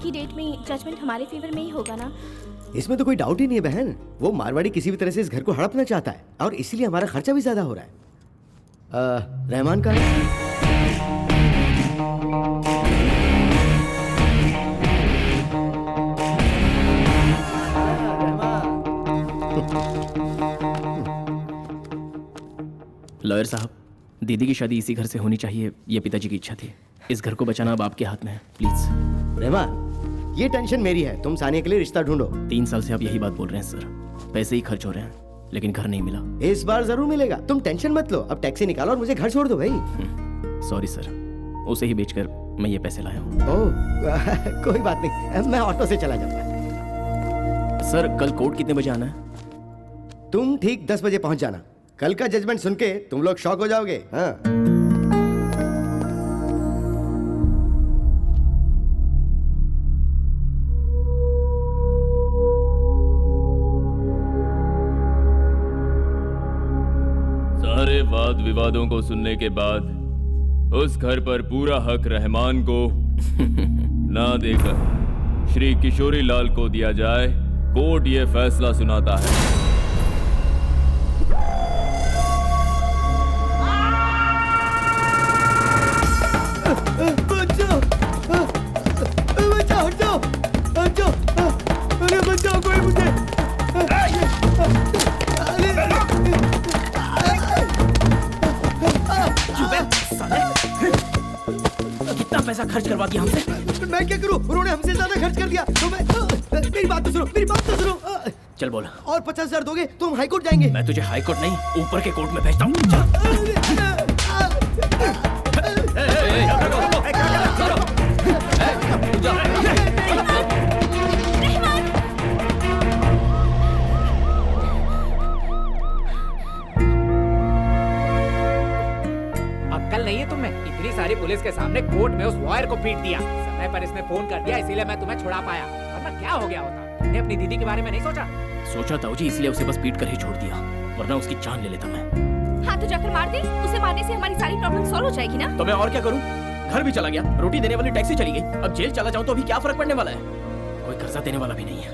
की डेट में जजमेंट हमारे फेवर में ही होगा ना? इसमें तो कोई डाउट ही नहीं है बहन। वो मारवाड़ी किसी भी तरह से इस घर को हड़पना चाहता है और इसीलिए हमारा खर्चा भी ज्यादा हो रहा है। रहमान का लॉयर साहब, दीदी की शादी इसी घर से होनी चाहिए, ये पिताजी की इच्छा थी। इस घर को बचाना अब आपके हाथ में है, प्लीज। रहमान, ये टेंशन मेरी है, तुम सानिया के लिए रिश्ता ढूंढो। 3 साल से आप यही बात बोल रहे हैं सर। पैसे ही खर्च हो रहे हैं लेकिन घर नहीं मिला। इस बार जरूर मिलेगा, तुम टेंशन मत लो। अब टैक्सी निकालो और मुझे घर छोड़ दो भाई। सॉरी सर, उसे ही बेचकर मैं ये पैसे लाया हूँ। ओह कोई बात नहीं, मैं ऑटो से चला जाऊंगा। सर कल कोर्ट कितने बजे आना है? तुम ठीक 10 बजे पहुंच जाना। कल का जजमेंट सुन के तुम लोग शॉक हो जाओगे। हाँ सारे वाद विवादों को सुनने के बाद उस घर पर पूरा हक रहमान को ना देकर श्री किशोरी लाल को दिया जाए, कोर्ट ये फैसला सुनाता है। पैसा खर्च करवा दिया हमसे। मैं क्या करूं, उन्होंने हमसे ज्यादा खर्च कर दिया। तो मेरी बात तो सुनो, मेरी बात तो सुनो। चल बोल। और 50,000 दोगे तो हम हाई कोर्ट जाएंगे। मैं तुझे हाई कोर्ट नहीं, ऊपर के कोर्ट में भेजता हूँ। अक्ल नहीं है तुम्हें? इतनी सारी पुलिस के सामने कोर्ट में उस लॉयर को पीट दिया। समय पर इसने फोन कर दिया, इसीलिए मैं तुम्हें छुड़ा पाया, वरना क्या हो गया होता? तुमने अपनी दीदी के बारे में नहीं सोचा? सोचा ताऊ जी, इसलिए उसे बस पीट कर ही छोड़ दिया, वरना उसकी जान ले लेता मैं। हाँ तो जाकर मार दे। उसे मारने से हमारी सारी प्रॉब्लम सॉल्व हो जाएगी ना? तो मैं और क्या करूँ? घर भी चला गया, रोटी देने वाली टैक्सी चली गई, अब जेल चला जाऊँ तो अभी क्या फर्क पड़ने वाला है? कोई कर्जा देने वाला भी नहीं है।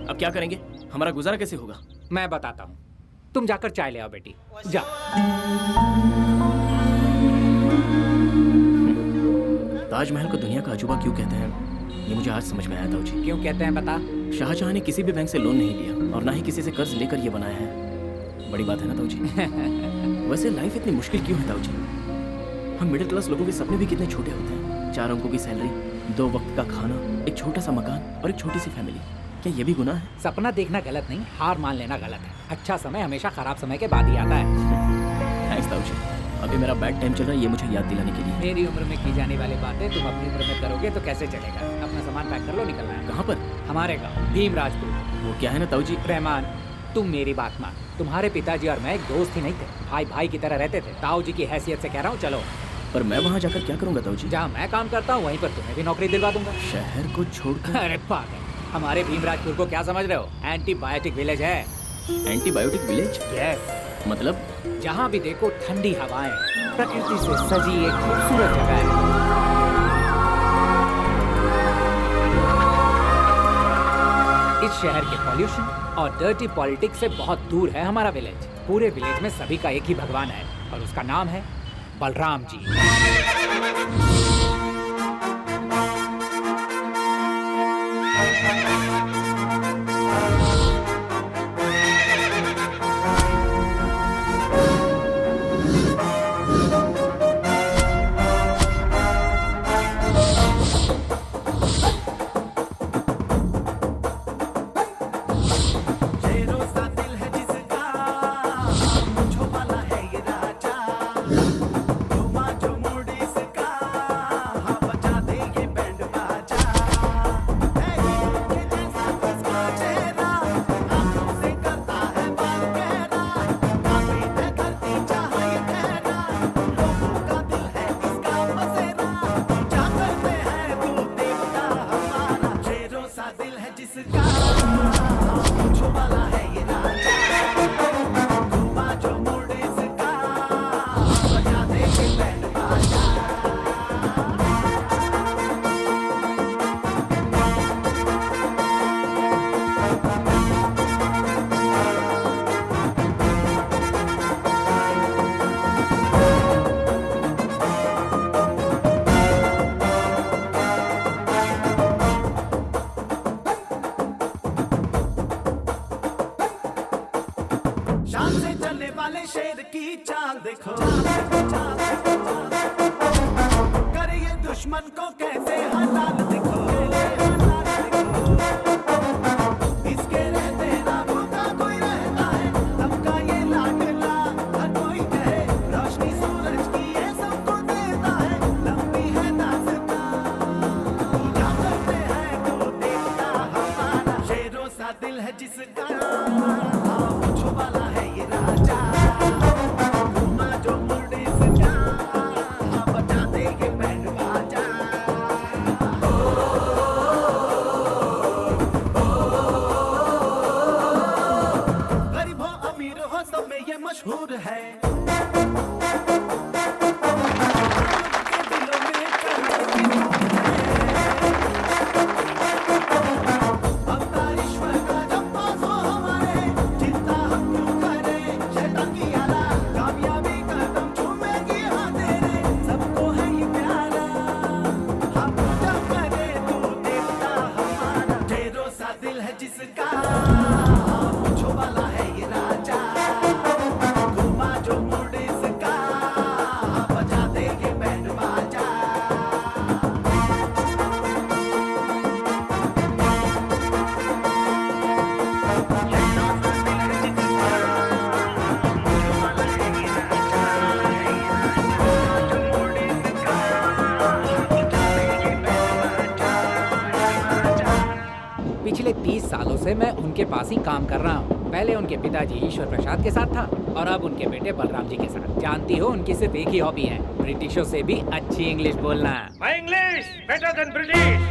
अब क्या करेंगे? हमारा गुजारा कैसे होगा? मैं बताता हूँ, तुम जाकर चाय ले आओ बेटी, जा। ताजमहल को दुनिया का अजूबा क्यों कहते हैं, ये मुझे आज समझ में आया ताऊ जी। क्यों कहते हैं बता? शाहजहां ने किसी भी बैंक से लोन नहीं लिया और ना ही किसी से कर्ज लेकर ये बनाया है। बड़ी बात है ना ताऊ जी? वैसे लाइफ इतनी मुश्किल क्यों है ताऊ जी? हम मिडिल क्लास लोगों के सपने भी कितने छोटे होते हैं। 4 अंकों की सैलरी, 2 वक्त का खाना, एक छोटा सा मकान और एक छोटी सी फैमिली। क्या ये भी गुनाह है? सपना देखना गलत नहीं, हार मान लेना गलत है। अच्छा समय हमेशा खराब समय के बाद ही आता है। थैंक्स ताऊ जी, अभी मेरा बैड टाइम चल रहा है, ये मुझे याद दिलाने के लिए। मेरी उम्र में की जाने वाली बातें तुम अपनी उम्र में करोगे तो कैसे चलेगा? अपना सामान पैक कर लो, निकलना है। कहाँ पर? हमारे गाँव भीमराजपुर। वो क्या है ना ताऊ जी? रहमान, तुम मेरी बात मान। तुम्हारे पिताजी और मैं एक दोस्त ही नहीं थे, भाई भाई की तरह रहते थे। ताऊ जी की हैसियत से कह रहा हूँ, चलो। पर मैं वहाँ जाकर क्या करूँगा ताऊ जी? जहाँ मैं काम करता हूँ वहीं पर तुम्हें भी नौकरी दिलवा दूंगा। शहर को छोड़कर? अरे पागल, हमारे भीमराजपुर को क्या समझ रहे हो? एंटीबायोटिक विलेज है। Antibiotic village? यस। मतलब? जहाँ भी देखो ठंडी हवाएं, प्रकृति से सजी एक खूबसूरत जगह है। इस शहर के पॉल्यूशन और डर्टी पॉलिटिक्स से बहुत दूर है हमारा विलेज। पूरे विलेज में सभी का एक ही भगवान है और उसका नाम है बलराम जी। शान से चलने वाले शेर की चाल देखो, करे ये दुश्मन को कैसे हालात देखो, इसके रहते ना भूखा कोई रहता है, सबका ये लाडला हर कोई कहे, रोशनी सूरज की ये सबको देता है, लंबी है दास्तां, पूजा करते हैं तो देवता हमारा, शेरों सा दिल है जिसका, मुझो वाला है ये राजा, घुमा जो मुर्दे से जा, बजा देंगे बैंड बाजा। गरीब हो अमीर हो सब में ये मशहूर है, दिलों में अवतार ईश्वर का जब पास हो हमारे, चिंता हम क्यों करें शैतान की आला, कामयाबी कदम चूमेगी हाँ तेरे, सबको है ये प्यारा, हम पूजा करें तू देवता हमारा, ढेरों सा दिल है जिसका, मुझो वाला है ये राजा, घुमा जो मुड़े इसका, बजा देंगे बैंड बाजा। पिछले 30 सालों से मैं उनके पास ही काम कर रहा हूँ। पहले उनके पिताजी ईश्वर प्रसाद के साथ था और अब उनके बेटे बलराम जी के साथ। जानती हो उनकी सिर्फ एक ही हॉबी है, ब्रिटिशों से भी अच्छी इंग्लिश बोलना। My English better than British.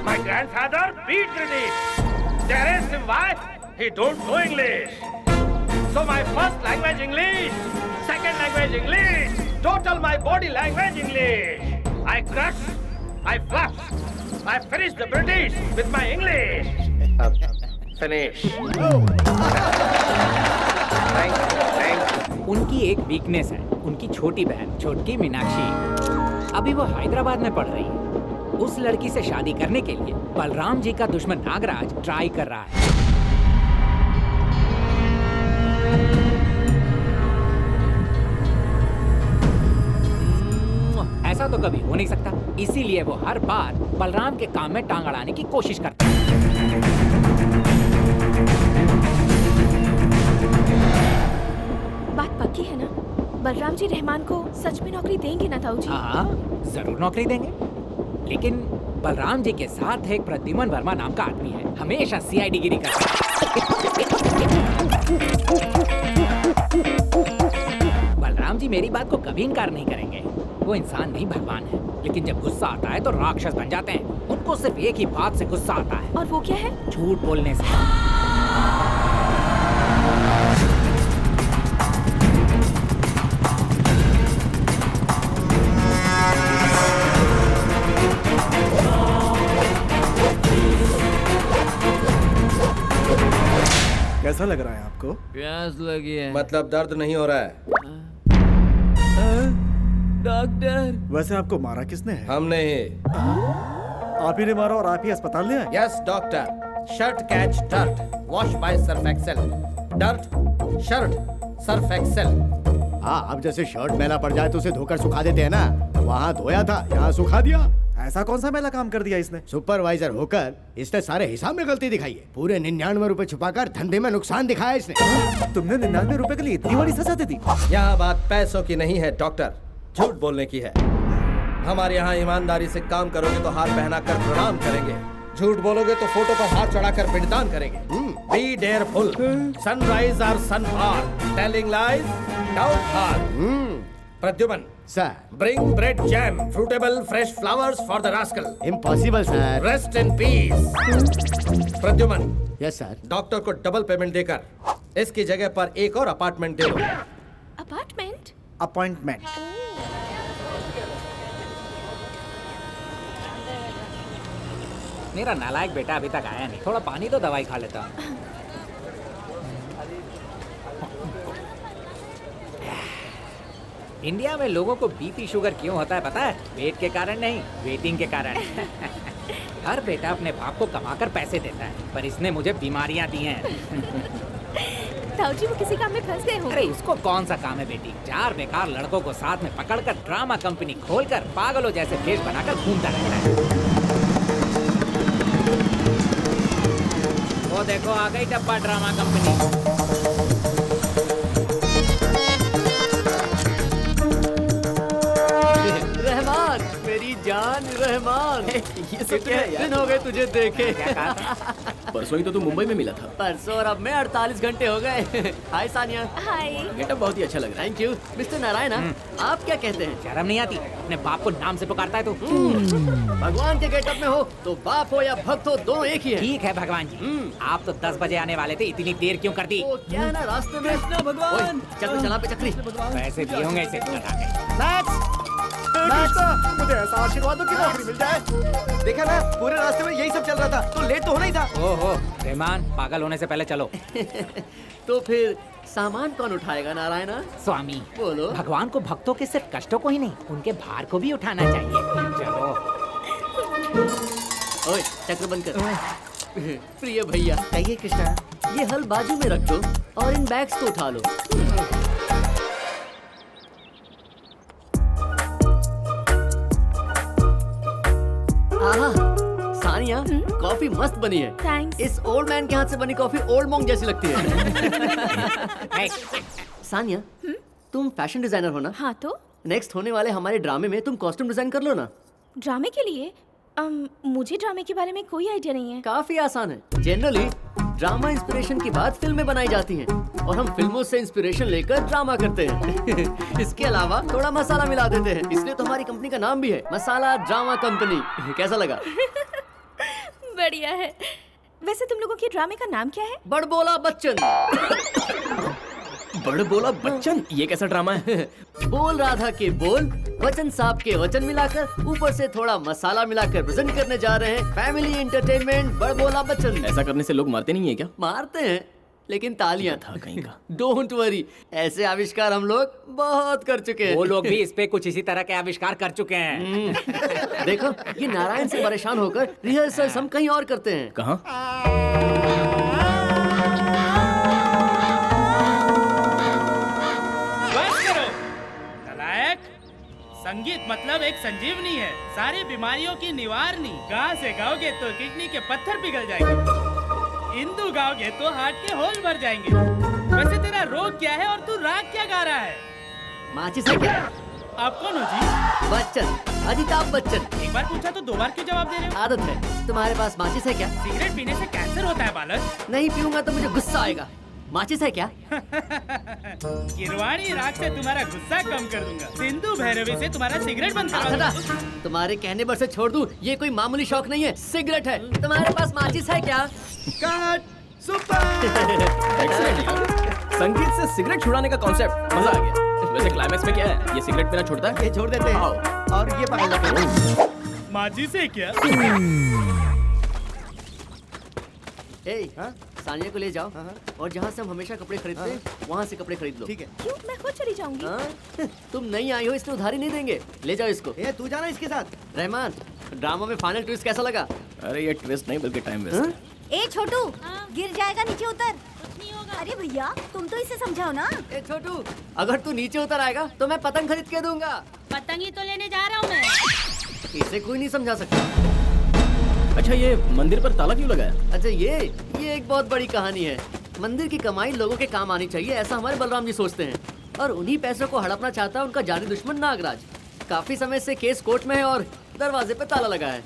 My grandfather beat British. They arrest him why? He don't know English. So my first language English, second language English, total my body language English. I crush, I flush, I finish the British with my English. Finish. Thanks. उनकी एक weakness है, उनकी छोटी बहन छोटकी मीनाक्षी। अभी वो हैदराबाद में पढ़ रही है। उस लड़की से शादी करने के लिए बलराम जी का दुश्मन नागराज ट्राई कर रहा है। ऐसा तो कभी हो नहीं सकता, इसीलिए वो हर बार बलराम के काम में टांग अड़ाने की कोशिश करता है। बात पक्की है ना? बलराम जी रहमान को सच में नौकरी देंगे ना ताऊ जी? हाँ, जरूर नौकरी देंगे। लेकिन बलराम जी के साथ एक प्रद्युमन वर्मा नाम का आदमी है, हमेशा सीआईडी गिरी करता है। बलराम जी मेरी बात को कभी इनकार नहीं करेंगे। वो इंसान नहीं भगवान है, लेकिन जब गुस्सा आता है तो राक्षस बन जाते हैं। उनको सिर्फ एक ही बात से गुस्सा आता है, और वो क्या है? झूठ बोलने से। कैसा लग रहा है आपको? प्यास लगी है। मतलब दर्द नहीं हो रहा है? डॉक्टर, वैसे आपको मारा किसने है? हमने ही। आप ही ने मारा और आप ही अस्पताल ले आए? Yes doctor. Shirt catch dirt, wash by Surf Excel. Dirt shirt Surf Excel. हाँ, अब जैसे शर्ट मैला पड़ जाए तो उसे धोकर सुखा देते हैं ना, वहाँ धोया था, यहाँ सुखा दिया। ऐसा कौन सा मैला काम कर दिया इसने? सुपरवाइजर होकर इसने सारे हिसाब में गलती दिखाई है। पूरे 99 रुपए छुपाकर धंधे में नुकसान दिखाया इसने। तुमने 99 रुपए के लिए इतनी बड़ी सजा दे दी? यहाँ बात पैसों की नहीं है डॉक्टर, झूठ बोलने की है। हमारे यहाँ ईमानदारी से काम करोगे तो हार पहना कर प्रणाम करेंगे, झूठ बोलोगे तो फोटो पर हाथ चढ़ाकर पिंडदान करेंगे। बी डेयरफुल, सनराइज और sunfall, telling lies, doubt heart. Pradyuman sir, bring bread jam, fruitable fresh flowers for the rascal. Impossible sir. Rest in peace. Pradyuman, yes sir. Doctor को डबल पेमेंट देकर इसकी जगह पर एक और अपार्टमेंट दे दो। अपार्टमेंट? अपॉइंटमेंट। मेरा नालायक बेटा अभी तक आया नहीं, थोड़ा पानी तो दवाई खा लेता हूँ। इंडिया में लोगों को बीपी शुगर क्यों होता है पता है? वेट के कारण नहीं, वेटिंग के कारण। हर बेटा अपने बाप को कमाकर पैसे देता है, पर इसने मुझे बीमारियां दी हैं। ताऊजी वो किसी काम में फंस गए अरे होंगे। उसको कौन सा काम है बेटी, 4 बेकार लड़कों को साथ में पकड़कर ड्रामा कंपनी खोलकर पागलों जैसे भेष बनाकर घूमता रहता है। वो देखो आ गई डब्बा ड्रामा कंपनी। रहमान, मेरी जान रहमान, ये सब क्या है दिन यार? हो गए तुझे देखे। क्या कहा था? परसों ही तो तू मुंबई में मिला था। परसों और अब में 48 घंटे हो गए। हाय सानिया। हाय। गेटअप बहुत ही अच्छा लग रहा है। Thank you. मिस्टर नारायणा, आप क्या कहते हैं? शर्म नहीं आती? अपने बाप को नाम से पुकारता है तू? भगवान के गेटअप में हो तो बाप हो या भक्त हो, दोनों एक ही है। ठीक है भगवान जी, आप तो 10 बजे आने वाले थे, इतनी देर क्यों कर दी? वो क्या है ना, रास्ते में भगवान। चक्री चला पे चक्री। वैसे भी होंगे इसे मुझे ऐसा आशीर्वाद दो कि नौकरी मिल जाए। देखा ना, पूरे रास्ते में यही सब चल रहा था, तो लेट तो होना ही था। ओहो रहमान, पागल होने से पहले चलो। तो फिर सामान कौन उठाएगा नारायणा? स्वामी बोलो। भगवान को भक्तों के सिर्फ कष्टों को ही नहीं, उनके भार को भी उठाना चाहिए। चलो। ओए चक्र बंद कर। प्रिय भैया, कहिए कृष्णा, ये हल बाजू में रख दो और इन बैग्स को उठा लो। आहा, सानिया, कॉफी मस्त बनी है। थैंक्स। इस ओल्ड मैन के हाथ से बनी कॉफी ओल्ड मॉन्क जैसी लगती है। सानिया, तुम फैशन डिजाइनर हो ना? हाँ तो नेक्स्ट होने वाले हमारे ड्रामे में तुम कॉस्ट्यूम डिजाइन कर लो ना। ड्रामे के लिए मुझे ड्रामे के बारे में कोई आइडिया नहीं है। काफी आसान है। जनरली ड्रामा इंस्पिरेशन की बाद फिल्में बनाई जाती हैं और हम फिल्मों से इंस्पिरेशन लेकर ड्रामा करते हैं। इसके अलावा थोड़ा मसाला मिला देते हैं, इसलिए तो हमारी कंपनी का नाम भी है मसाला ड्रामा कंपनी। कैसा लगा? बढ़िया है। वैसे तुम लोगों के ड्रामे का नाम क्या है? बड़बोला बच्चन। बड़बोला बच्चन, ये कैसा ड्रामा है? बोल राधा के बोल, वचन साहब के वचन मिलाकर ऊपर से थोड़ा मसाला मिलाकर प्रेजेंट करने जा रहे हैं फैमिली एंटरटेनमेंट बड़बोला बच्चन। ऐसा करने से लोग मारते नहीं है क्या? मारते हैं लेकिन तालियां। था कहीं का। डोंट वरी, ऐसे आविष्कार हम लोग बहुत कर चुके हैं। वो लोग भी इस पे कुछ इसी तरह के आविष्कार कर चुके हैं। देखो, ये नारायण से परेशान होकर रिहर्सल हम कहीं और करते हैं। कहाँ? बस करो नालायक। संगीत मतलब एक संजीवनी है, सारी बीमारियों की निवारणी। गा से गाओगे तो किडनी के पत्थर पिघल जाएंगे, इंदु गाओगे तो हार्ट के होल भर जाएंगे। वैसे तेरा रोग क्या है और तू राग क्या गा रहा है? माचिस है क्या? आप कौन हो जी? बच्चन, अमिताभ बच्चन। एक बार पूछा तो 2 बार क्यों जवाब दे रहे हो? आदत है। तुम्हारे पास माचिस है क्या? सिगरेट पीने से कैंसर होता है बालक। नहीं पीऊंगा तो मुझे गुस्सा आएगा। माचिस है क्या? गिरवाणी राग से तुम्हारा गुस्सा कम कर दूंगा, सिंधु भैरवी से तुम्हारा सिगरेट बंद करवा हटा। दूंगा। तुम्हारे कहने पर से छोड़ दूं, ये कोई मामूली शौक नहीं है, सिगरेट है। तुम्हारे पास माचिस है क्या? Cut super. Excellent यार। संगीत से सिगरेट छुड़ाने का कॉन्सेप्ट मजा आ गया। वैसे क्लाइमेक्स में क्या है? ये सिगरेट पीना छोड़ता है? ये छोड़ देते हैं आओ। और ये पकड़ लेते हैं। माची से क्या? ए, सानिया को ले जाओ और जहाँ से हम हमेशा कपड़े खरीदते हैं वहाँ से कपड़े खरीद लो। ठीक है। क्यों? मैं खुद चली जाऊंगी। हाँ? तुम नहीं आई हो इसलिए उधारी नहीं देंगे। ले जाओ इसको। ए, तू जाना इसके साथ। रहमान, ड्रामा में फाइनल ट्विस्ट कैसा लगा? अरे ये ट्विस्ट नहीं बल्कि टाइम वेस्ट है। ए छोटू, गिर जाएगा, नीचे उतर। कुछ नहीं होगा। अरे भैया, तुम तो इसे समझाओ ना। ए छोटू, अगर तू नीचे उतर आएगा तो मैं पतंग खरीद के दूंगा। पतंग ही तो लेने जा रहा हूँ मैं। इसे कोई नहीं समझा सकता। अच्छा, ये मंदिर पर ताला क्यों लगा है? अच्छा, ये एक बहुत बड़ी कहानी है। मंदिर की कमाई लोगों के काम आनी चाहिए, ऐसा हमारे बलराम जी सोचते हैं। और उन्हीं पैसों को हड़पना चाहता है उनका जानी दुश्मन नागराज। काफी समय से केस कोर्ट में है और दरवाजे पे ताला लगा है।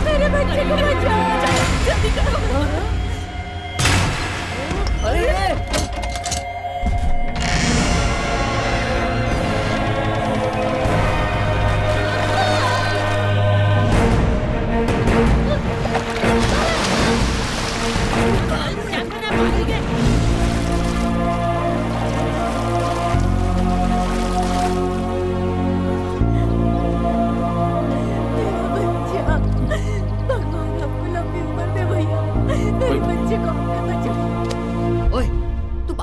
मेरे बच्चे को बचाओ, जल्दी करो। अरे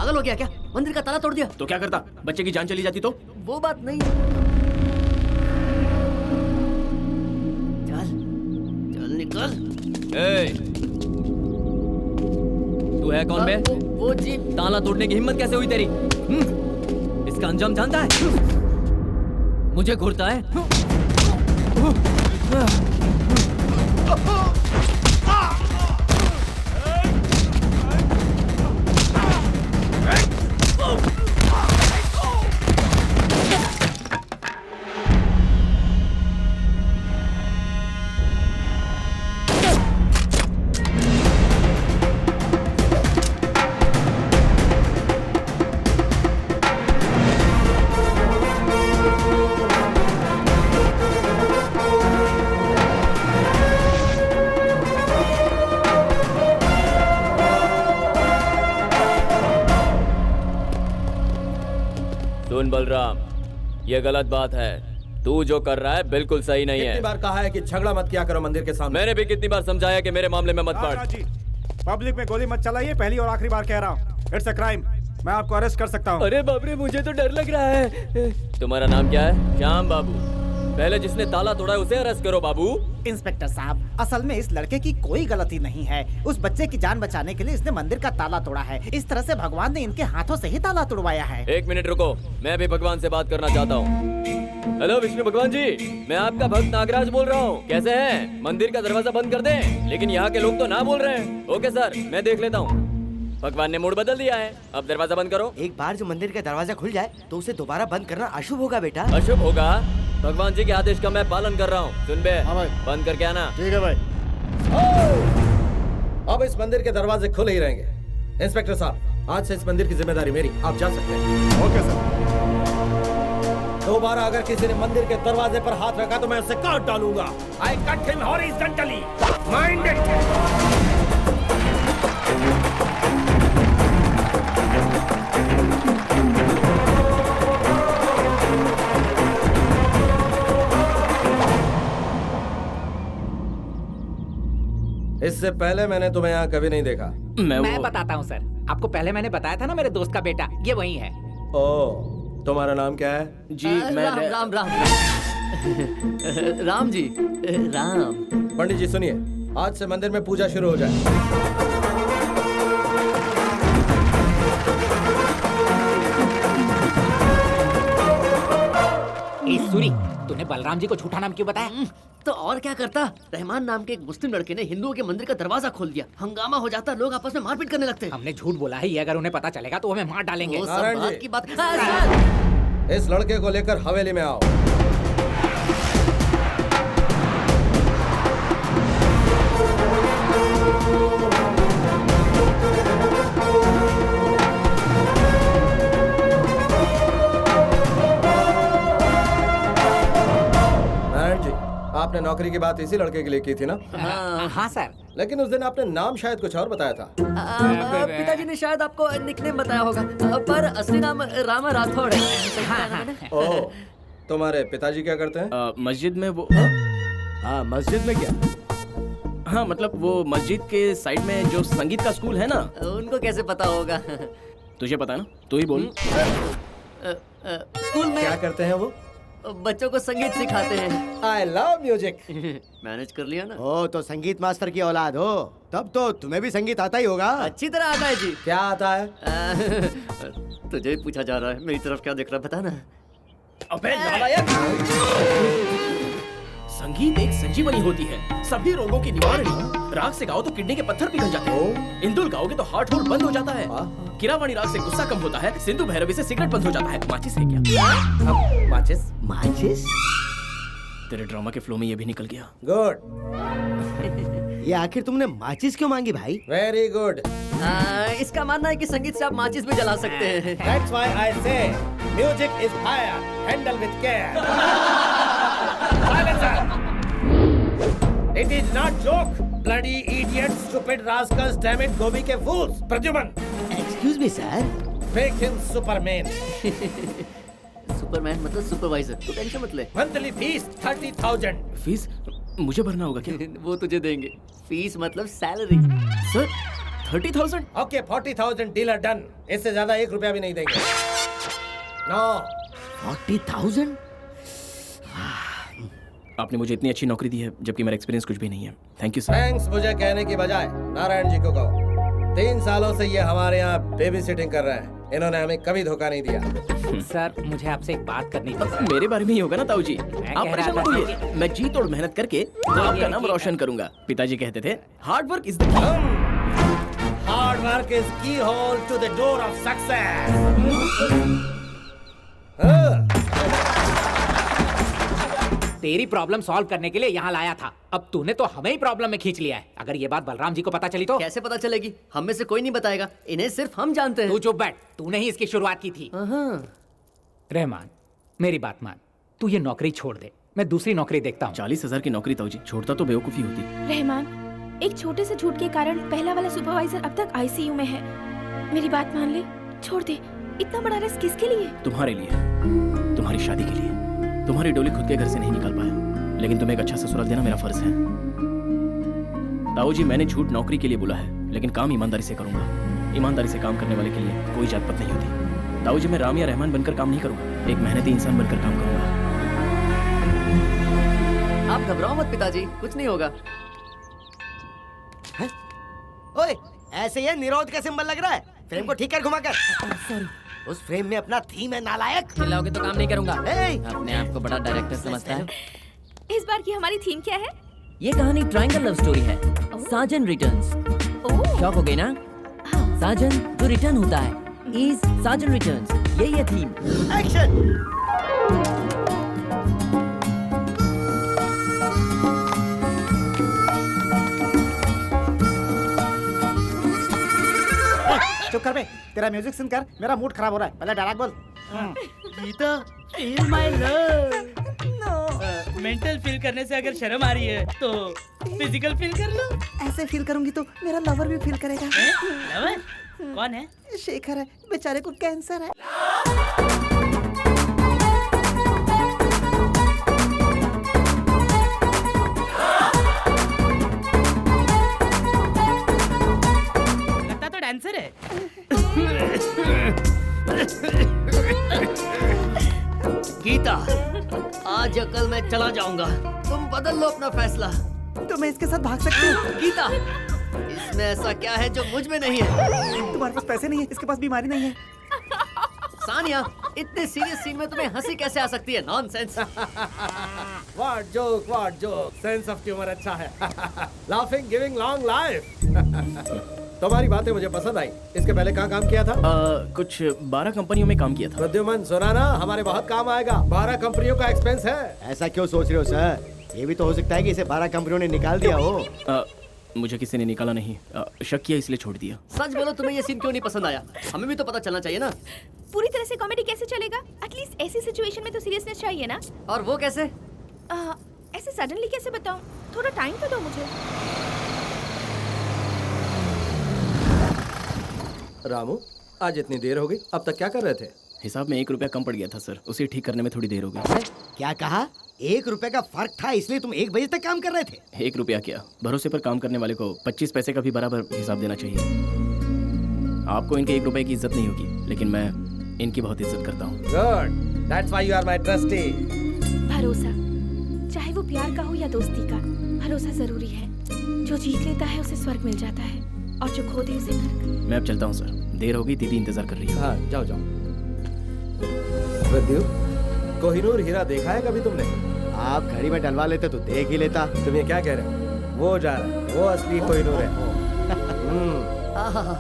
पागल हो गया क्या? मंदिर का ताला तोड़ दिया। तो क्या करता? बच्चे की जान चली जाती तो? वो बात नहीं। चल चल निकल। तू है कौन बे? वो जी ताला तोड़ने की हिम्मत कैसे हुई तेरी? इसका अंजाम जानता है? मुझे घूरता है? सुन बलराम, ये गलत बात है। तू जो कर रहा है बिल्कुल सही नहीं है। कितनी बार कहा है कि झगड़ा मत किया करो मंदिर के सामने। मैंने भी कितनी बार समझाया कि मेरे मामले में मत पड़। जी, पब्लिक में गोली मत चलाइए, पहली और आखिरी बार कह रहा हूँ। इट्स अ क्राइम, मैं आपको अरेस्ट कर सकता हूँ। अरे बाप रे, मुझे तो डर लग रहा है। तुम्हारा नाम क्या है? श्याम बाबू। पहले जिसने ताला तोड़ा है उसे अरेस्ट करो बाबू। इंस्पेक्टर साहब, असल में इस लड़के की कोई गलती नहीं है। उस बच्चे की जान बचाने के लिए इसने मंदिर का ताला तोड़ा है। इस तरह से भगवान ने इनके हाथों से ही ताला तोड़वाया है। एक मिनट रुको, मैं भी भगवान से बात करना चाहता हूँ। हेलो विष्णु भगवान जी, मैं आपका भक्त नागराज बोल रहा हूँ। कैसे हैं? मंदिर का दरवाजा बंद कर दें, लेकिन यहाँ के लोग तो ना बोल रहे हैं। ओके सर, मैं देख लेता हूँ। भगवान ने मूड बदल दिया है, अब दरवाजा बंद करो। एक बार जो मंदिर का दरवाजा खुल जाए तो उसे दोबारा बंद करना अशुभ होगा बेटा। अशुभ होगा? भगवान जी के आदेश का मैं पालन कर रहा हूँ। सुन बे, बंद करके आना। ठीक है भाई। अब इस मंदिर के दरवाजे खुले ही रहेंगे। इंस्पेक्टर साहब, आज से इस मंदिर की जिम्मेदारी मेरी, आप जा सकते हैं। Okay sir. दोबारा अगर किसी ने मंदिर के दरवाजे पर हाथ रखा तो मैं उसे काट डालूंगा। I cut him horizontally. Mind it. इससे पहले मैंने तुम्हें यहाँ कभी नहीं देखा। मैं बताता हूँ सर, आपको पहले मैंने बताया था ना मेरे दोस्त का बेटा, ये वही है। ओ, तुम्हारा नाम क्या है? जी मैं राम राम जी, राम। पंडित जी सुनिए, आज से मंदिर में पूजा शुरू हो जाए। सूरी, तूने बलराम जी को झूठा नाम क्यों बताया? तो और क्या करता? रहमान नाम के एक मुस्लिम लड़के ने हिंदुओं के मंदिर का दरवाजा खोल दिया। हंगामा हो जाता, लोग आपस में मारपीट करने लगते। हमने झूठ बोला है, ये अगर उन्हें पता चलेगा तो हमें मार डालेंगे। नारायण जी, की बात। इस लड़के को लेकर हवेली में आओ। आपने नौकरी की बात इसी लड़के के लिए की थी ना? हाँ सर। लेकिन उस दिन आपने नाम शायद कुछ और बताया था। पिताजी ने शायद आपको निकनेम बताया होगा, पर असली नाम राम राठौड़ है। ओह, तुम्हारे पिताजी क्या करते हैं? मस्जिद में वो। हाँ, मस्जिद में क्या? हाँ मतलब वो मस्जिद के साइड में जो संगीत का स्कूल है ना। उनको कैसे पता होगा? तुझे पता है ना, तू ही बोल। स्कूल में क्या करते हैं वो? बच्चों को संगीत सिखाते हैं। I love music। मैनेज कर लिया ना? ओ, तो संगीत मास्टर की औलाद हो, तब तो तुम्हें भी संगीत आता ही होगा। अच्छी तरह आता है जी। क्या आता है? तुझे पूछा जा रहा है, मेरी तरफ क्या देख रहा है बता ना। अबे नालायक! संगीत एक संजीवनी होती है, सभी रोगों की निवारणी। राग से गाओ तो किडनी के पत्थर पिघल जाते हैं। इंदुल गाओगे तो हार्ट होल बंद हो जाता है। किरावाणी राग से गुस्सा कम होता है। सिंधु भैरवी से सिगरेट बंद हो जाता है। माचिस है क्या? माचिस? माचिस? तेरे ड्रामा के फ्लो में ये भी निकल गया। गुड। ये आखिर तुमने माचिस क्यों मांगी भाई? Very good. इसका मानना है कि संगीत से आप माचिस भी जला सकते हैं। That's why I say music is fire, handle with care. Silencer! It is not joke. Bloody idiots, stupid rascals, damn it, गोभी के fools. Pradyuman. Excuse me sir. Make him Superman. Superman मतलब सुपरवाइजर, तो टेंशन मत ले। Monthly fees 30,000. Fees मुझे भरना होगा क्या? वो तुझे देंगे। फीस मतलब salary. Sir 30,000? Okay 40,000 dealer done. इससे ज्यादा 1 रुपया भी नहीं देंगे। नो 40,000? आपने मुझे इतनी अच्छी नौकरी दी है जबकि मेरा एक्सपीरियंस कुछ भी नहीं है। Thank you sir. थैंक्स मुझे कहने की बजाय नारायण जी को कहो। 3 सालों से ये हमारे यहाँ बेबी सिटिंग कर रहे हैं। इन्होंने हमें कभी धोखा नहीं दिया। सर मुझे आपसे एक बात करनी थी। मेरे बारे में ही होगा ना ताऊ जी। मैं आप कह परेशान रहा मत था होइए। मैं जी तोड़ मेहनत करके आपका नाम रोशन करूंगा। पिताजी कहते थे hard work is the hard work is keyhole to the door of success. तेरी प्रॉब्लम सॉल्व करने के लिए यहाँ लाया था। अब तूने तो हमें ही प्रॉब्लम में खींच लिया है। अगर ये बात बलराम जी को पता चली तो? कैसे पता चलेगी? हम में से कोई नहीं बताएगा। इन्हें सिर्फ हम जानते हैं। तू चुप बैठ। तूने ही इसकी शुरुआत की थी। रहमान मेरी बात मान, तू ये नौकरी छोड़ दे। मैं दूसरी नौकरी देखता हूँ। 40,000 की नौकरी ताऊ जी, छोड़ता तो बेवकूफी होती। रहमान, एक छोटे से झूठ के कारण पहला वाला सुपरवाइजर अब तक आईसीयू में है। मेरी बात मान ले, छोड़ दे। इतना बड़ा रिस्क किसके लिए? तुम्हारे लिए, तुम्हारी शादी के लिए। तुम्हारी डोली खुद के घर से नहीं निकाल पाया, लेकिन तुम्हें एक अच्छा ससुराल देना मेरा फर्ज है। ताऊ जी, मैंने झूठ नौकरी के लिए बोला है, लेकिन काम ईमानदारी से करूंगा। ईमानदारी से काम करने वाले के लिए कोई जात पात नहीं होती। ताऊ जी, मैं राम या रहमान बनकर काम नहीं करूंगा, एक मेहनती इंसान बनकर काम करूंगा। आप घबराओ मत पिताजी, कुछ नहीं होगा। ओए, ऐसे ये निरोध का सिंबल लग रहा है। फ्रेम को ठीक कर घुमाकर। सॉरी, उस फ्रेम में अपना थीम है नालायक। चिल्लाओगे तो काम नहीं करूंगा। Hey! अपने आप को बड़ा डायरेक्टर समझता है। इस बार की हमारी थीम क्या है? ये कहानी ट्रायंगल लव स्टोरी है। साजन रिटर्न्स। शॉक हो गई ना? साजन जो रिटर्न होता है इज साजन रिटर्न्स। यही है थीम। एक्शन। चुप कर बे। तेरा म्यूजिक सुनकर मेरा मूड खराब हो रहा है। पहले डायलॉग बोल। Geeta, feel my love। Mental feel करने से अगर शर्म आ रही है तो फिजिकल फील कर लो। ऐसे फील करूंगी तो मेरा लवर भी फील करेगा। लवर? कौन है? शेखर है, बेचारे को कैंसर है। लगता तो डांसर है। गीता, आज या कल मैं चला जाऊंगा। तुम बदल लो अपना फैसला। तो मैं इसके साथ भाग सकती हूँ। गीता, इसमें ऐसा क्या है जो मुझ में नहीं है? तुम्हारे पास पैसे नहीं है, इसके पास बीमारी नहीं है। सानिया, इतने सीरियस सीन में तुम्हें हंसी कैसे आ सकती है? Nonsense. What joke, sense of humour अच्छा है। Laughing giving long life. तुम्हारी बातें मुझे पसंद आई। इसके पहले कहाँ काम किया था? कुछ 12 कंपनियों में काम किया था। प्रद्युमन, सुना ना, हमारे बहुत काम आएगा। 12 कंपनियों का एक्सपेंस है। ऐसा क्यों सोच रहे हो सर? ये भी तो हो सकता है कि इसे 12 कंपनियों ने निकाल दिया हो। मुझे किसी ने निकाला नहीं, शक किया इसलिए छोड़ दिया। सच बोलो, तुम्हें ये सीन क्यों नहीं पसंद आया? हमें भी तो पता चलना चाहिए ना। पूरी तरह से कॉमेडी कैसे चलेगा? एटलीस्ट ऐसी सिचुएशन में तो सीरियसनेस चाहिए ना। और वो कैसे? ऐसे सडनली कैसे बताऊं? थोड़ा टाइम तो दो मुझे। रामू, आज इतनी देर हो गई, अब तक क्या कर रहे थे? हिसाब में 1 रुपया कम पड़ गया था सर, उसे ठीक करने में थोड़ी देर हो गई। क्या कहा? 1 रुपए का फर्क था, इसलिए तुम 1 बजे तक काम कर रहे थे? 1 रुपया क्या, भरोसे पर काम करने वाले को 25 पैसे का भी बराबर हिसाब देना चाहिए। आपको इनके 1 रुपए की इज्जत नहीं होगी, लेकिन मैं इनकी बहुत इज्जत करता हूँ। Good, that's why you are my trustee. भरोसा, चाहे वो प्यार का हो या दोस्ती का, भरोसा जरूरी है। जो जीत लेता है उसे स्वर्ग मिल जाता है, और जो खो दे उसे नरक। मैं अब चलता हूँ सर, देर हो गई, दीदी इंतजार कर रही है। हाँ, जाओ जाओ। प्रद्यु, कोहिनूर हीरा देखा है कभी तुमने? आप घड़ी में डलवा लेते तो देख ही लेता। तुम ये क्या कह रहे हो? वो जा रहा है, वो असली कोहिनूर है। आहा,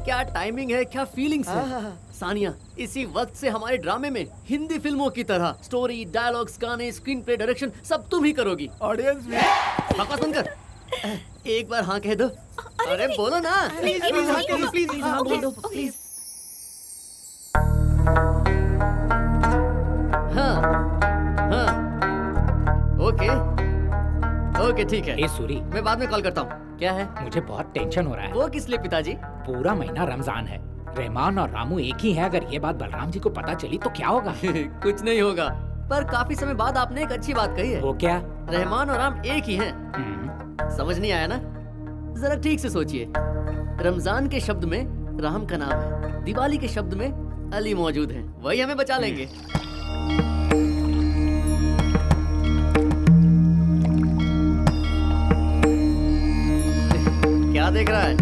क्या टाइमिंग है, क्या फीलिंग्स है। सानिया, इसी वक्त से हमारे ड्रामे में हिंदी फिल्मों की तरह स्टोरी, डायलॉग्स, गाने, स्क्रीन प्ले, डायरेक्शन सब तुम ही करोगी। ऑडियंस भी बकवास बंद कर। एक बार हाँ कह दो। अरे बोलो ना। प्लीज हाँ बोल दो प्लीज। हाँ, ओके ठीक है। ए सूरी, मैं बाद में कॉल करता हूँ। क्या है? मुझे बहुत टेंशन हो रहा है। वो किस लिए पिताजी? पूरा महीना रमजान है, रहमान और रामू एक ही है। अगर ये बात बलराम जी को पता चली तो क्या होगा? कुछ नहीं होगा, पर काफी समय बाद आपने एक अच्छी बात कही है। वो क्या? रहमान और राम एक ही हैं। समझ नहीं आया ना? जरा ठीक से सोचिए। रमजान के शब्द में राम का नाम है, दिवाली के शब्द में अली मौजूद हैं, वही हमें बचा लेंगे। क्या देख रहा है?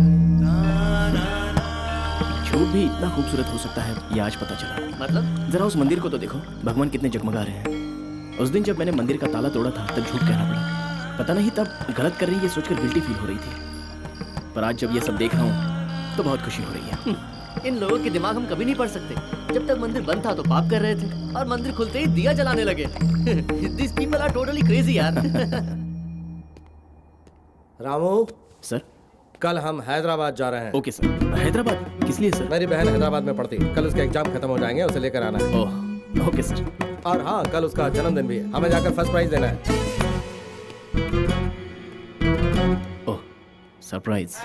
झूठ भी इतना खूबसूरत हो सकता है, ये आज पता चला। मतलब? जरा उस मंदिर को तो देखो, भगवान कितने जगमगा रहे हैं। उस दिन जब मैंने मंदिर का ताला तोड़ा था तब झूठ कहना पड़ा। पता नहीं तब गलत कर रही ये सोचकर गिल्टी फील हो रही थी, पर आज जब ये सब देख रहा हूँ तो बहुत खुशी हो रही है। इन लोगों के दिमाग हम कभी नहीं पढ़ सकते। जब तक मंदिर बंद था तो पाप कर रहे थे और मंदिर खुलते ही दिया जलाने लगे। These people are totally crazy यार। रामू सर, कल हम हैदराबाद जा रहे हैं। Okay sir. हैदराबाद किस लिए सर? मेरी बहन हैदराबाद में पढ़ती है, कल उसके एग्जाम खत्म हो जाएंगे, उसे लेकर आना है। Oh okay sir. और हाँ, कल उसका जन्मदिन भी है, हमें जाकर फर्स्ट प्राइज देना है। ओह surprise.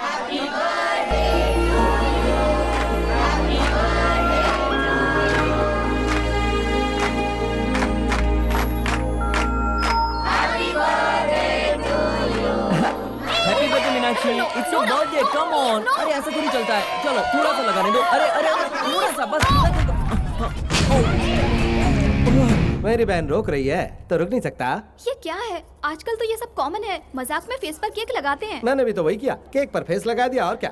Happy birthday Meenakshi, it's your birthday, come on. अरे ऐसा थोड़ी चलता है, चलो थोड़ा सा लगाने दो। अरे अरे थोड़ा सा बस। मेरी बहन रोक रही है तो रुक नहीं सकता। ये क्या है? आजकल तो ये सब कॉमन है, मजाक में फेस पर केक लगाते हैं। मैंने भी तो वही किया, केक पर फेस लगा दिया और क्या।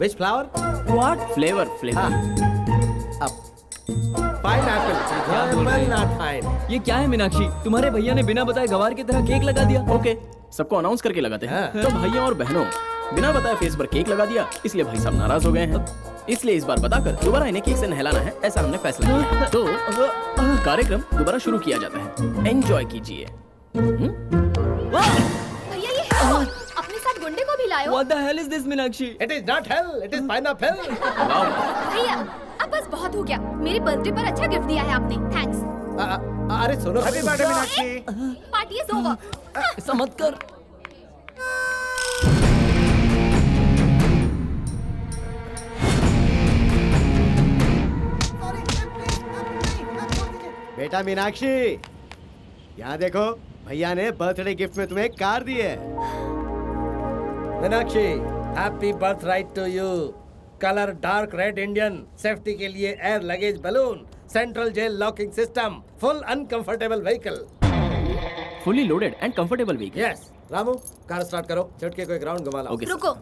विच flower? What flavour? Flavour pineapple, not fine. ये क्या है मीनाक्षी, तुम्हारे भैया ने बिना बताए गवार की तरह केक लगा दिया। ओके, सबको अनाउंस करके लगाते हैं। तो भाइयों और बहनों, बिना बताए फेस पर केक लगा दिया, इसलिए भाई साहब नाराज हो गए हैं। इसलिए इस बार बताकर दोबारा इन्हें केक से नहलाना है, ऐसा हमने फैसला किया। तो कार्यक्रम दोबारा शुरू किया जाता है, एंजॉय कीजिए। भैया ये अपने साथ गुंडे को भी लायो। What the hell is this Meenakshi? It is not hell, it is pineapple. भैया अब बस बहुत हो गया, मेरे बर्थडे पर अच्छा गिफ्ट दिया है आपने, थैंक्स। अरे सुनो, happy birthday Meenakshi. Party is over. ऐसा मत कर। बेटा मीनाक्षी, यहाँ देखो, भैया ने बर्थडे गिफ्ट में तुम्हें एक कार दी है। Meenakshi, happy birthright to you. Colour dark red Indian, safety के लिए air luggage balloon, central jail locking system, full uncomfortable vehicle. Fully loaded and comfortable vehicle. Yes. Ramu, car start करो, झटके को एक राउंड घुमा लो। रुको,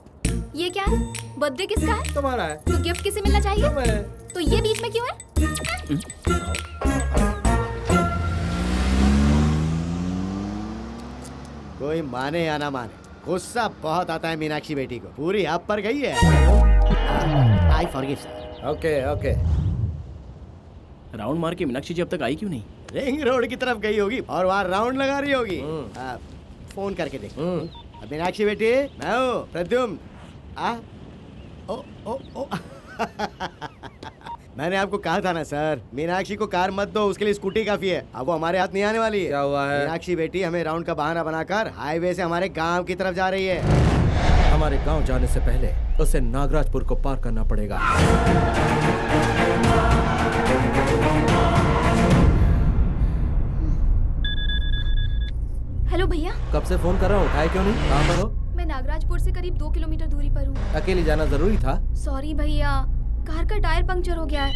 ये क्या है? बर्थडे किसका है? तुम्हारा है। तो गिफ्ट किसे मिलना चाहिए? तुम्हें। तो ये बीच में क्यों है? कोई माने या ना माने, गुस्सा बहुत आता है मीनाक्षी बेटी को, पूरी आप पर गई है। I forgive sir. Okay okay. Round मार के मीनाक्षी जी अब तक आई क्यों नहीं? रिंग रोड की तरफ गई होगी और वहाँ राउंड लगा रही होगी। फोन करके देख। मीनाक्षी बेटी, मैं हूँ प्रद्युम्न। ओ ओ ओ मैंने आपको कहा था ना सर, मीनाक्षी को कार मत दो, उसके लिए स्कूटी काफी है। अब वो हमारे हाथ नहीं आने वाली है। क्या हुआ है? मीनाक्षी बेटी हमें राउंड का बहाना बनाकर हाईवे से हमारे गांव की तरफ जा रही है। हमारे गांव जाने से पहले उसे नागराजपुर को पार करना पड़ेगा। हेलो भैया, कब से फोन कर रहा हूँ, उठाए क्यों नहीं? कहाँ पर हो? मैं नागराजपुर से करीब 2 किलोमीटर दूरी पर हूँ। अकेली जाना जरूरी था? सॉरी भैया, कार का टायर पंक्चर हो गया है।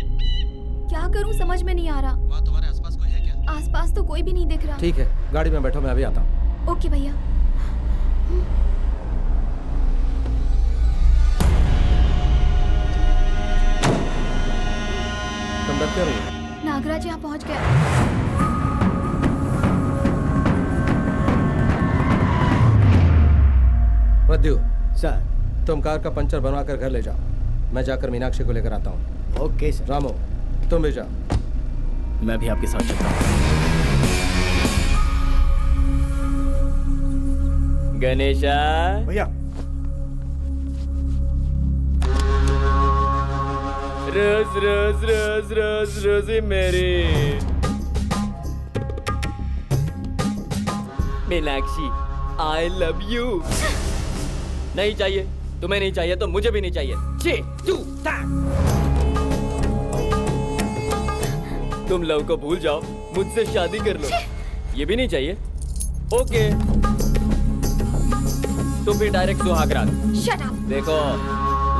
क्या करूँ समझ में नहीं आ रहा। वहाँ तुम्हारे आसपास कोई है क्या? आसपास तो कोई भी नहीं दिख रहा। ठीक है, गाड़ी में बैठो, मैं अभी आता हूँ। ओके भैया। तुम डरते रहो। नागराज यहाँ पहुँच गया। प्रद्यु सर, तुम कार का पंचर बनवा कर घर ले जाओ, मैं जाकर मीनाक्षी को लेकर आता हूँ। Okay sir. रामू, तुम भी जाओ। मैं भी आपके साथ चलता हूँ। गणेशा भैया, रोज रोज रोज रोज रोजी मेरी मीनाक्षी, आई लव यू। नहीं चाहिए, तुम्हें नहीं चाहिए तो मुझे भी नहीं चाहिए। तुम लव को भूल जाओ, मुझसे शादी कर लो। ये भी नहीं चाहिए? ओके, तो फिर डायरेक्ट सुहाग रात। Shut up. देखो,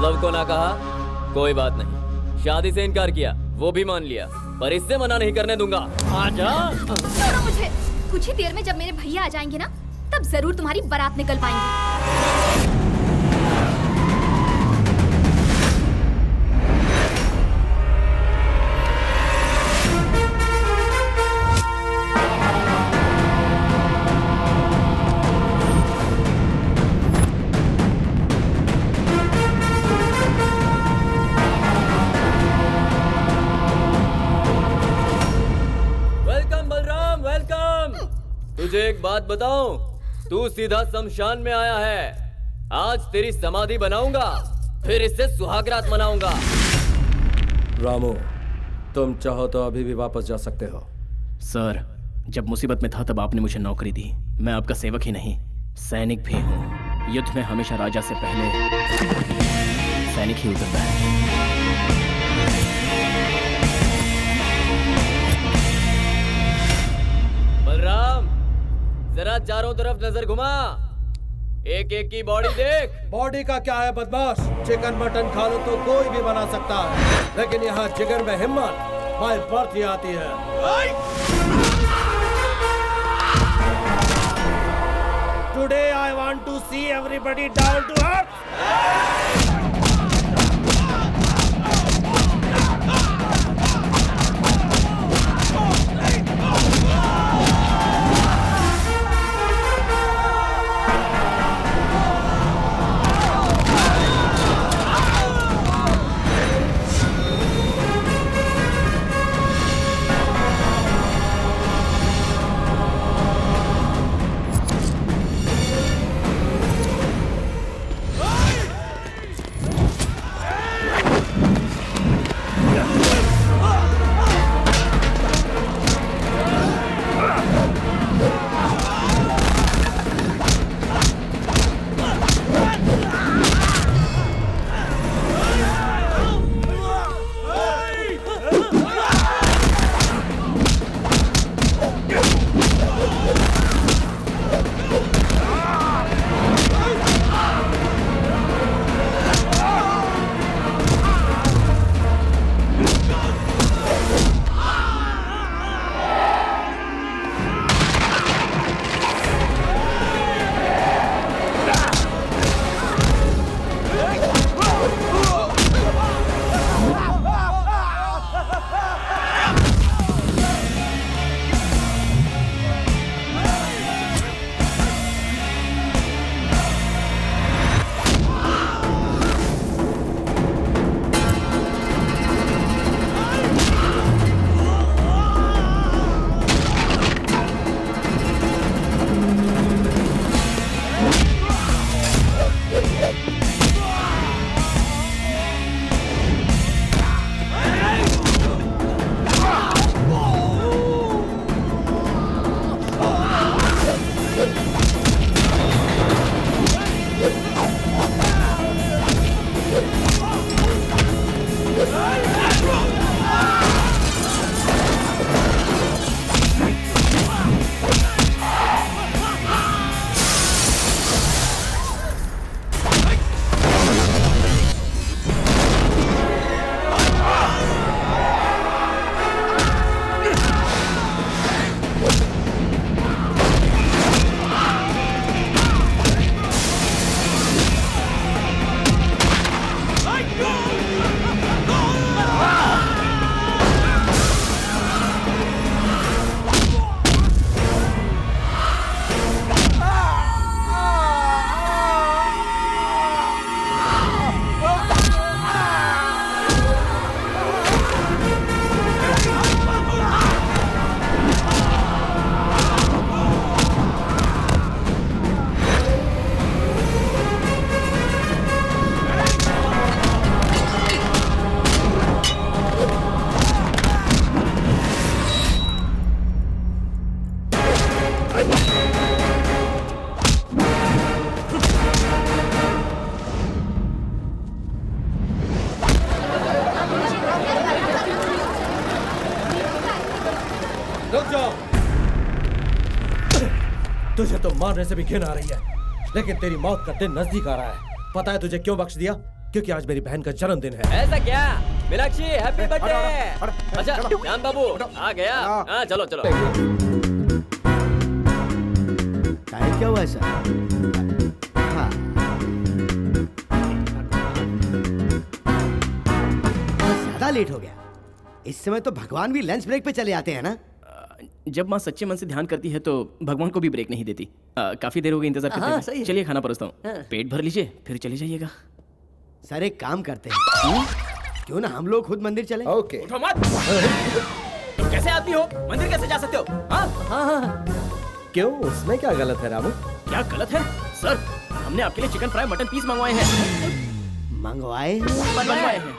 लव को ना कहा, कोई बात नहीं। शादी से इनकार किया, वो भी मान लिया, पर इससे मना नहीं करने दूंगा। आजा। छोड़ो मुझे। कुछ ही देर में जब मेरे भैया आ जाएंगे ना, तब जरूर तुम्हारी बारात निकल पाएंगी। तुझे एक बात बताऊं, तू सीधा शमशान में आया है। आज तेरी समाधि बनाऊंगा, फिर इससे सुहागरात मनाऊंगा। रामू, तुम चाहो तो अभी भी वापस जा सकते हो। सर, जब मुसीबत में था तब आपने मुझे नौकरी दी। मैं आपका सेवक ही नहीं, सैनिक भी हूँ। युद्ध में हमेशा राजा से पहले सैनिक ही उतरता है। बलराम, जरा चारों तरफ नजर घुमा, एक एक की बॉडी देख। बॉडी का क्या है बदमाश, चिकन मटन खा लो तो कोई भी बना सकता है, लेकिन यहाँ जिगर में हिम्मत बाय बर्थ ही आती है। Today I want to see everybody down to earth. तुझे तो मारने से भी घिन आ रही है, लेकिन तेरी मौत का दिन नजदीक आ रहा है। पता है तुझे क्यों बख्श दिया? क्योंकि आज मेरी बहन का जन्मदिन है। ऐसा क्या? Meenakshi happy birthday. अच्छा जान बाबू आ गया। हाँ चलो चलो। क्या हुआ ऐसा? हाँ। ज्यादा लेट हो गया। इस समय तो भगवान भी लंच ब्रेक पे चले आते हैं ना। जब माँ सच्चे मन से ध्यान करती है तो भगवान को भी ब्रेक नहीं देती। काफी देर हो गई इंतजार हाँ, करते सही हुए। है। चलिए खाना परोसता हूँ। पेट भर लीजिए फिर चले जाइएगा। सर एक काम करते हैं, क्यों ना हम लोग खुद मंदिर चले? ओके। उठो मत। कैसे आदमी हो? मंदिर कैसे जा सकते हो? हाँ हाँ। क्यों, उसमें क्या गलत है रामू? क्या गलत है सर? हमने आपके लिए चिकन फ्राई मटन पीस मंगवाए हैं। मंगवाए बनवाए हैं।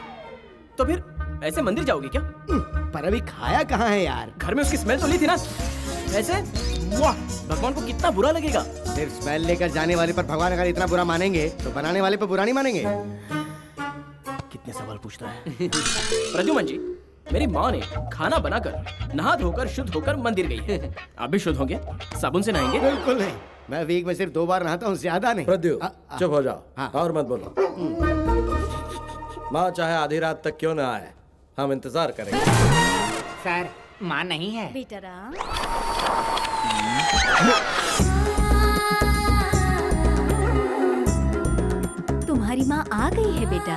तो फिर ऐसे मंदिर जाओगे क्या? पर अभी खाया कहाँ है यार? घर में उसकी स्मेल तो ली थी ना। ऐसे वाह, भगवान को कितना बुरा लगेगा। सिर्फ स्मेल लेकर जाने वाले पर भगवान अगर इतना बुरा मानेंगे तो बनाने वाले पर बुरा नहीं मानेंगे। कितने सवाल पूछता है। प्रद्युमन जी, मेरी माँ ने खाना बनाकर नहा धोकर शुद्ध होकर मंदिर गई है। आप भी शुद्ध होंगे? साबुन से नहाएंगे? बिल्कुल नहीं, मैं वीक में सिर्फ 2 बार नहाता हूँ, ज्यादा नहीं। प्रद्यु चुप हो जाओ। हाँ। और मत बोलो। माँ चाहे आधी रात तक क्यों ना आए, हम इंतजार करेंगे। सर माँ नहीं है। बेटा राम, तुम्हारी माँ आ गई है बेटा।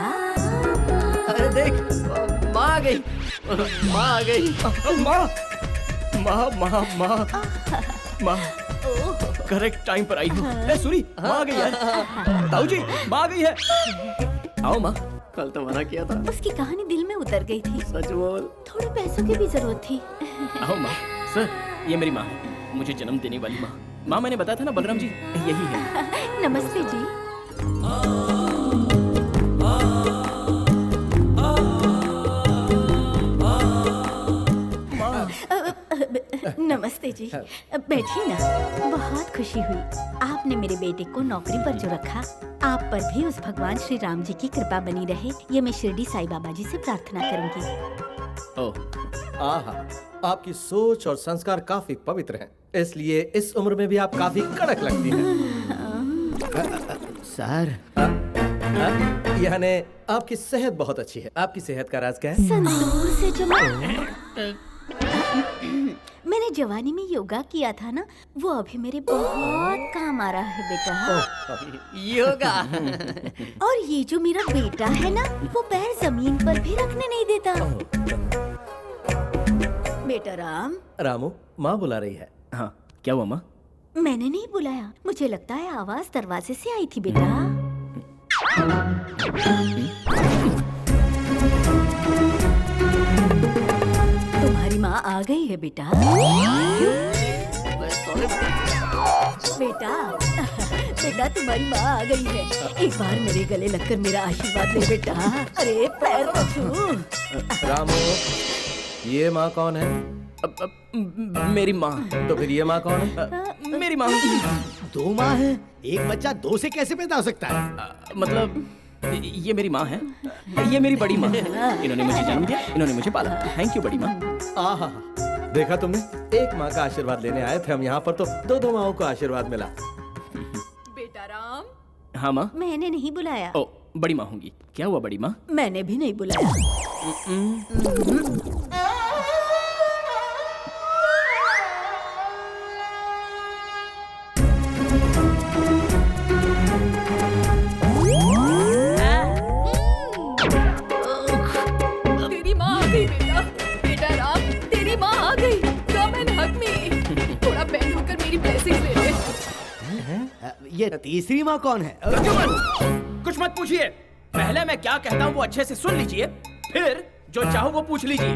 अरे देख, माँ आ गई। माँ आ गई। माँ माँ माँ माँ माँ करेक्ट टाइम पर आई हूँ। सूरी माँ आ गई है। ताऊ जी माँ आ गई है। आओ माँ। कल तो मना किया था। उसकी कहानी दिल में उतर गई थी। सच बोल। थोड़े पैसों की भी जरूरत थी। आओ माँ। सर ये मेरी माँ है, मुझे जन्म देने वाली माँ। माँ मैंने बताया था ना बलराम जी यही है। नमस्ते जी। नमस्ते जी, बैठिए ना। बहुत खुशी हुई आपने मेरे बेटे को नौकरी पर जो रखा। आप पर भी उस भगवान श्री राम जी की कृपा बनी रहे, ये मैं शिरडी साईं बाबा जी से प्रार्थना करूंगी। ओह आहा, आपकी सोच और संस्कार काफी पवित्र हैं, इसलिए इस उम्र में भी आप काफी कड़क लगती हैं। सर यानी आपकी सेहत बहुत अच्छी है। आपकी सेहत का राज क्या है? संतूर से जो मैंने जवानी में योगा किया था ना, वो अभी मेरे बहुत काम आ रहा है बेटा। योगा। और ये जो मेरा बेटा है ना, वो पैर जमीन पर भी रखने नहीं देता। बेटा राम। रामू, माँ बुला रही है। हाँ क्या हुआ माँ? मैंने नहीं बुलाया, मुझे लगता है आवाज दरवाजे से आई थी बेटा। तुम्हारी माँ आ गई है बेटा। बेटा बेटा तुम्हारी माँ आ गई है। एक बार मेरे गले लगकर मेरा आशीर्वाद ले बेटा। अरे पैर तो छू। रामू, ये माँ कौन है? मेरी माँ। तो फिर ये माँ कौन है? मेरी माँ। 2 माँ है, एक बच्चा 2 से कैसे पैदा हो सकता है? मतलब ये मेरी माँ है, ये मेरी बड़ी माँ है। इन्होंने मुझे जन्म दिया, इन्होंने मुझे पाला। थैंक यू बड़ी माँ। आहा, देखा तुमने, एक माँ का आशीर्वाद लेने आए थे हम यहाँ पर, तो 2 माँओं को आशीर्वाद मिला। बेटा राम। हाँ माँ। मैंने नहीं बुलाया। ओ बड़ी माँ होंगी। क्या हुआ बड़ी माँ? मैंने भी नहीं बुलाया। तेरी माँ आ गई बेटा। बेटा राम, तेरी माँ आ गई। कम एंड हग मी। थोड़ा बैंड होकर मेरी ब्लेसिंग्स ले ले। ये तीसरी माँ कौन है? कुछ मत पूछिए, पहले मैं क्या कहता हूँ वो अच्छे से सुन लीजिए, फिर जो चाहो वो पूछ लीजिए।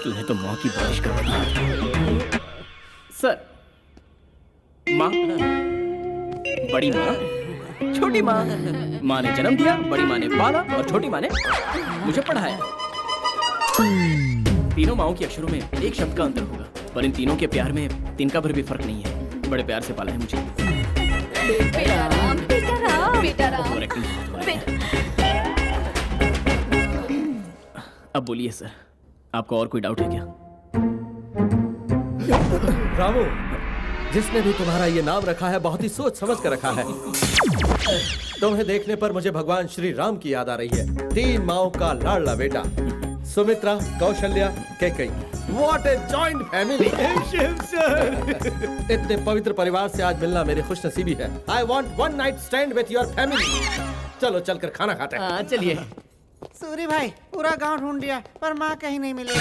तूने तो माँ की बारिश कर दी। सर माँ, बड़ी माँ, छोटी माँ। माँ ने जन्म दिया, बड़ी माँ ने पाला और छोटी माँ ने मुझे पढ़ाया। तीनों माँओं के अक्षरों में एक शब्द का अंतर होगा, पर इन तीनों के प्यार में तिनका भर भी फर्क नहीं है। बड़े प्यार से पाला है मुझे। बेटा राम, बेटा राम, बेटा राम। ओवरएक्टिंग बहुत हो रहा है। अब बोलिए सर, आपको और कोई डाउट है क्या? रामू, जिसने भी तुम्हारा ये नाम रखा है बहुत ही सोच समझ कर रखा है। तुम्हें देखने पर मुझे भगवान श्री राम की याद आ रही है। 3 माओं का लाडला बेटा, Sumitra, Kaushalya, Kaikeyi. What a joint family! इतने पवित्र परिवार से आज मिलना मेरी खुशनसीबी है। I want one night stand with your family. चलो चलकर खाना खाते हैं। हाँ चलिए। सूरी भाई, पूरा गांव ढूंढ लिया पर माँ कहीं नहीं मिली।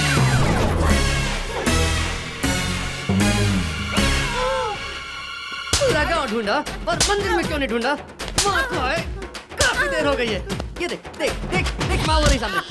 पूरा गांव ढूंढा पर मंदिर में क्यों नहीं ढूंढा? माँ को है, काफी देर हो गई है। ये देख देख देख देख, माँ वो रही सामने।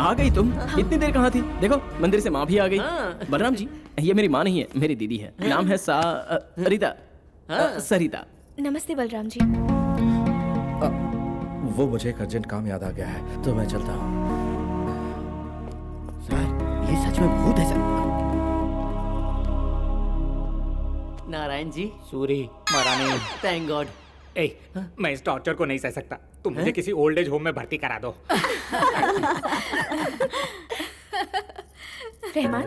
आ गई तुम? इतनी देर कहाँ थी? देखो मंदिर से माँ भी आ गई। बलराम जी, ये मेरी माँ नहीं है, मेरी दीदी है। नाम है सरिता। नमस्ते बलराम जी। वो मुझे एक अर्जेंट काम याद आ गया है तो मैं चलता हूँ। सर, ये सच में भूत है सर। नारायण जी। सूरी, मरा नहीं। Thank God. मैं इस टॉर्चर को नहीं सह सकता। तुम मुझे किसी ओल्ड एज होम में भर्ती करा दो। रहमान,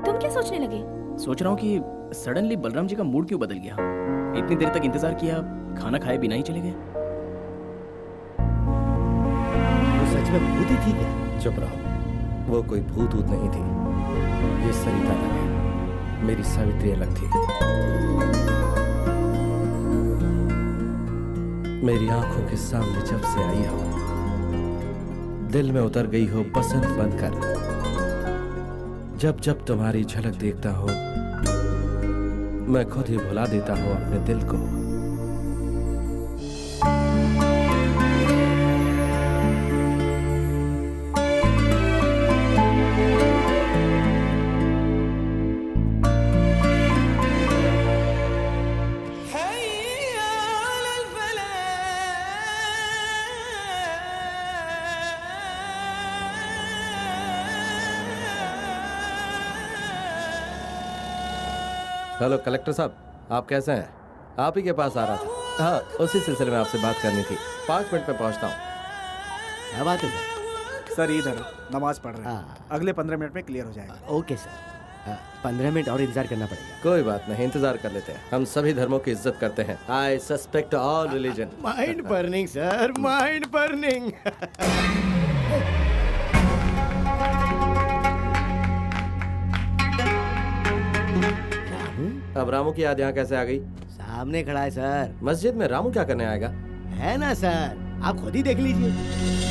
तुम क्या सोचने लगे? सोच रहा हूँ कि सडनली बलराम जी का मूड क्यों बदल गया। इतनी देर तक इंतजार किया, खाना खाए बिना ही चले गए। वो सच में भूत ही थी क्या? चुप रहो, वो कोई भूत ऊत नहीं थी। ये सरिता लगे, मेरी सावित्री अलग थी। मेरी आंखों के सामने जब से आई हो, दिल में उतर गई हो बसंत बनकर। जब जब तुम्हारी झलक देखता हूं, मैं खुद ही भुला देता हूं अपने दिल को। हेलो कलेक्टर साहब, आप कैसे हैं? आप ही के पास आ रहा था। हाँ, उसी सिलसिले में आपसे बात करनी थी। 5 मिनट में पहुंचता हूँ। क्या बात है सर? सर इधर नमाज पढ़ रहे हैं। अगले 15 मिनट में क्लियर हो जाएगा। Okay sir. 15 मिनट और इंतजार करना पड़ेगा। कोई बात नहीं, इंतजार कर लेते हैं। हम सभी धर्मों की इज्जत करते हैं। आई suspect all religion. Mind burning sir, mind burning. अब रामू की याद यहाँ कैसे आ गई? सामने खड़ा है सर। मस्जिद में रामू क्या करने आएगा? है ना सर, आप खुद ही देख लीजिए।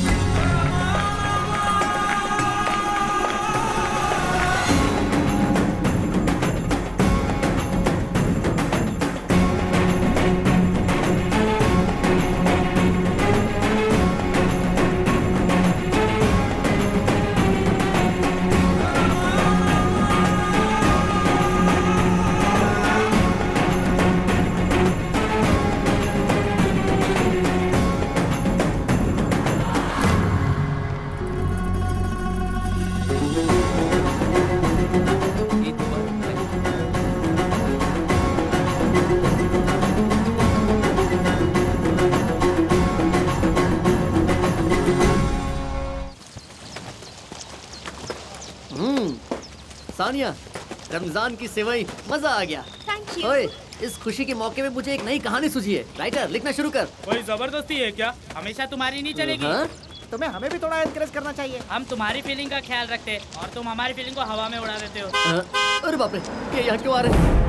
सानिया, रमजान की सेवई, मजा आ गया। Thank you. ओए, इस खुशी के मौके में मुझे एक नई कहानी सूझी है। राइटर, लिखना शुरू कर। कोई जबरदस्ती है क्या? हमेशा तुम्हारी नहीं चलेगी। हाँ? तुम्हें हमें भी थोड़ा एनकरेज करना चाहिए। हम तुम्हारी फीलिंग का ख्याल रखते हैं और तुम हमारी फीलिंग को हवा में उड़ा देते हो। अरे बाप रे, ये यहाँ क्यों आ रहे हैं?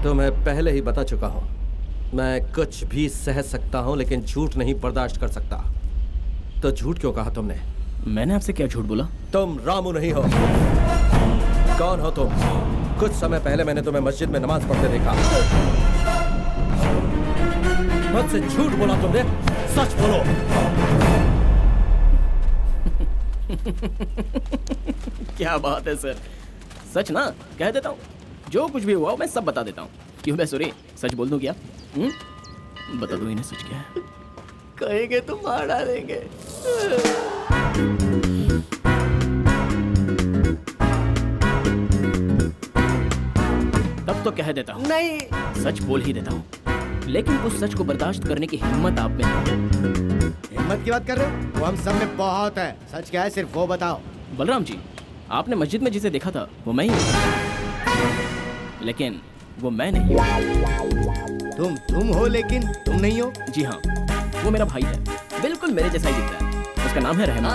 तो मैं पहले ही बता चुका हूं, मैं कुछ भी सह सकता हूं लेकिन झूठ नहीं बर्दाश्त कर सकता। तो झूठ क्यों कहा तुमने? मैंने आपसे क्या झूठ बोला? तुम रामू नहीं हो। कौन हो तुम? कुछ समय पहले मैंने तुम्हें मस्जिद में नमाज पढ़ते देखा। हिम्मत से झूठ बोला तुमने? सच बोलो। क्या बात है सर, सच ना कह देता हूँ। जो कुछ भी हुआ मैं सब बता देता हूँ। क्यों मैं सूरी सच बोल दूँ क्या? बता दो इन्हें सच क्या है। कहेंगे तो मार डालेंगे। तब तो कह देता हूँ। नहीं, सच बोल ही देता हूँ, लेकिन उस सच को बर्दाश्त करने की हिम्मत आप में है। हिम्मत की बात कर रहे हो? वो हम सब में बहुत है। सच क्या है सिर्फ वो बताओ। बलराम जी, आपने मस्जिद में जिसे देखा था वो मैं ही हूँ, लेकिन वो मैं नहीं हूँ। तुम हो लेकिन तुम नहीं हो? जी हाँ, वो मेरा भाई है, बिल्कुल मेरे जैसा ही दिखता है। उसका नाम है रहमान।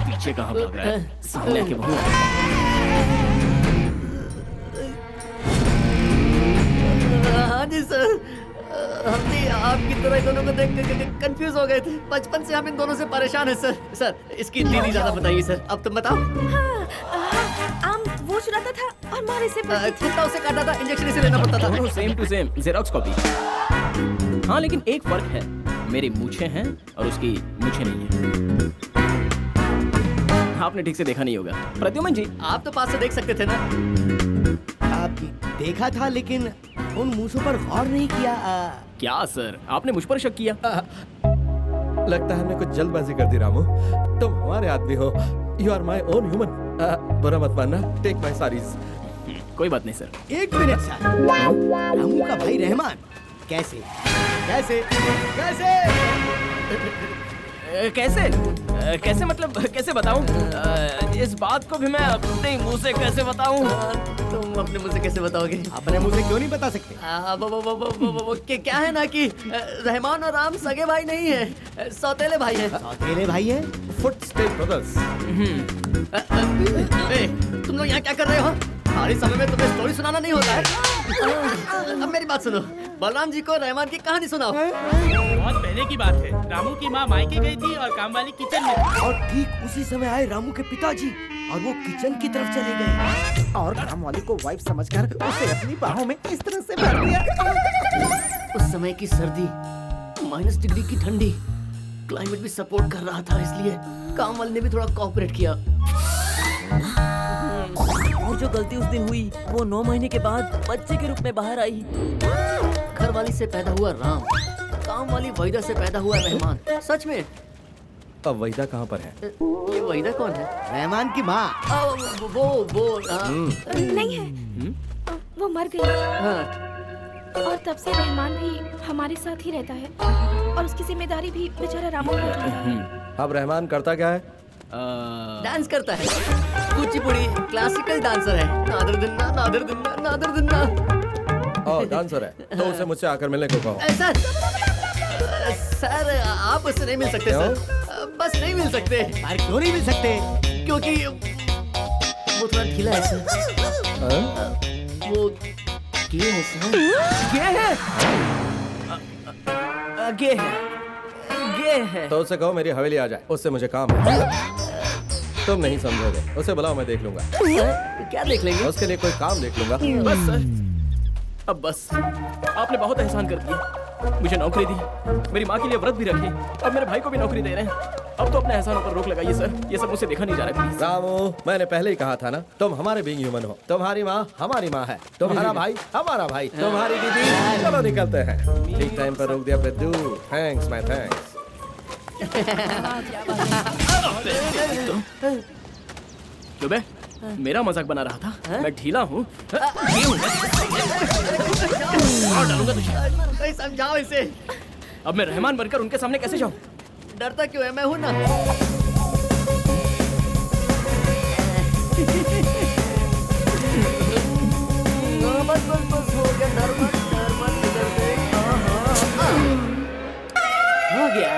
पीछे कहाँ भाग रहा है? सामने आके बहू। हाँ जी सर, हम भी आपकी तरह इन दोनों को देख के कंफ्यूज हो गए थे। बचपन से हम इन दोनों से परेशान हैं सर। सर, इसकी दीदी ज्यादा बताइए सर। अब तुम बताओ। आम वो चुराता था और मार इसे कुत्ता उसे काटा था, इंजेक्शन इसे लेना पड़ता था। Same to same, xerox copy. हाँ, लेकिन एक फर्क है, मेरी मूछें हैं और उसकी मूछें नहीं है। आपने ठीक से देखा नहीं होगा। प्रद्युमन जी, आप तो पास से देख सकते थे ना। आप देखा था लेकिन उन मूछों पर गौर नहीं किया। क्या सर, आपने मुझ पर शक किया? लगता है हमने कुछ जल्दबाजी कर दी रामू। तुम हमारे आदमी हो। You are my own human. बुरा मत मानना। Take my sorries. कोई बात नहीं सर। एक मिनट सर, रामू का भाई रहमान कैसे कैसे कैसे कैसे कैसे मतलब कैसे बताऊं? इस बात को भी मैं अपने मुंह से कैसे बताऊं? तुम अपने मुंह से कैसे बताओगे? अपने मुंह से क्यों नहीं बता सकते? क्या है ना कि रहमान और राम सगे भाई नहीं है, सौतेले भाई हैं। सौतेले भाई हैं? Footstep brothers. तुम लोग यहाँ क्या कर रहे हो? खाली समय में तुम्हें स्टोरी सुनाना नहीं होता है? अब मेरी बात सुनो, बलराम जी को रहमान की कहानी सुनाओ। बहुत पहले की बात है। रामू की माँ मायके गई थी और काम वाली किचन में थी। और ठीक उसी समय आए रामू के पिताजी और वो किचन की तरफ चले गए और काम वाली को वाइफ समझकर उसे अपनी बाहों में इस तरह से भर दिया। उस समय की सर्दी, -डिग्री की ठंडी, क्लाइमेट भी सपोर्ट कर रहा था, इसलिए काम वाली ने भी थोड़ा कोऑपरेट किया। और जो गलती उस दिन हुई वो 9 महीने के बाद बच्चे के रूप में बाहर आई। घर वाली से पैदा हुआ राम, काम वाली वहीदा से पैदा हुआ रहमान। सच में? अब वहीदा कहाँ पर है? ये वहीदा कौन है? रहमान की माँ। वो नहीं है, वो मर गई। और तब से रहमान भी हमारे साथ ही रहता है और उसकी जिम्मेदारी भी बेचारा रामू को उठाता है। अब रहमान करता क्या है? डांस करता है, कुचिपुड़ी क्लासिकल डांसर है। नादर दिन्ना नादर दिन्ना नादर दिन्ना। ओह, डांसर है तो उसे मुझसे आकर मिलने को कहो। सर आप उससे नहीं मिल सकते सर, बस नहीं मिल सकते। अरे क्यों नहीं मिल सकते? क्योंकि वो थोड़ा ढीला है सर। वो गे है सर। गे है तो उससे कहो मेरी हवेली आ जाए, उससे मुझे काम है। तुम नहीं समझोगे, उसे बुलाओ, मैं देख लूंगा। क्या देख लेंगे? उसके लिए कोई काम देख लूंगा। बस सर, अब बस। आपने बहुत एहसान कर दिया, मुझे नौकरी दी, मेरी माँ के लिए व्रत भी रखी, अब मेरे भाई को भी नौकरी दे रहे हैं। अब तो अपने एहसानों पर रोक लगाइए सर, ये सब मुझसे देखा नहीं जा रहा है। रामू, मैंने पहले ही कहा था ना, तुम हमारे बीइंग ह्यूमन हो। तुम्हारी माँ हमारी माँ है, तुम्हारा भाई हमारा भाई, तुम्हारी दीदी। चलो निकलते हैं। ठीक टाइम पर रोक दिया प्रद्यु। Thanks my thanks. क्यों बे? मेरा मजाक बना रहा था? मैं ढीला हूँ। समझाओ इसे। अब मैं रहमान बनकर उनके सामने कैसे जाऊँ? डरता क्यों है? मैं हूँ ना। बस बस बस हो गया। डर मत इधर देख। हो गया।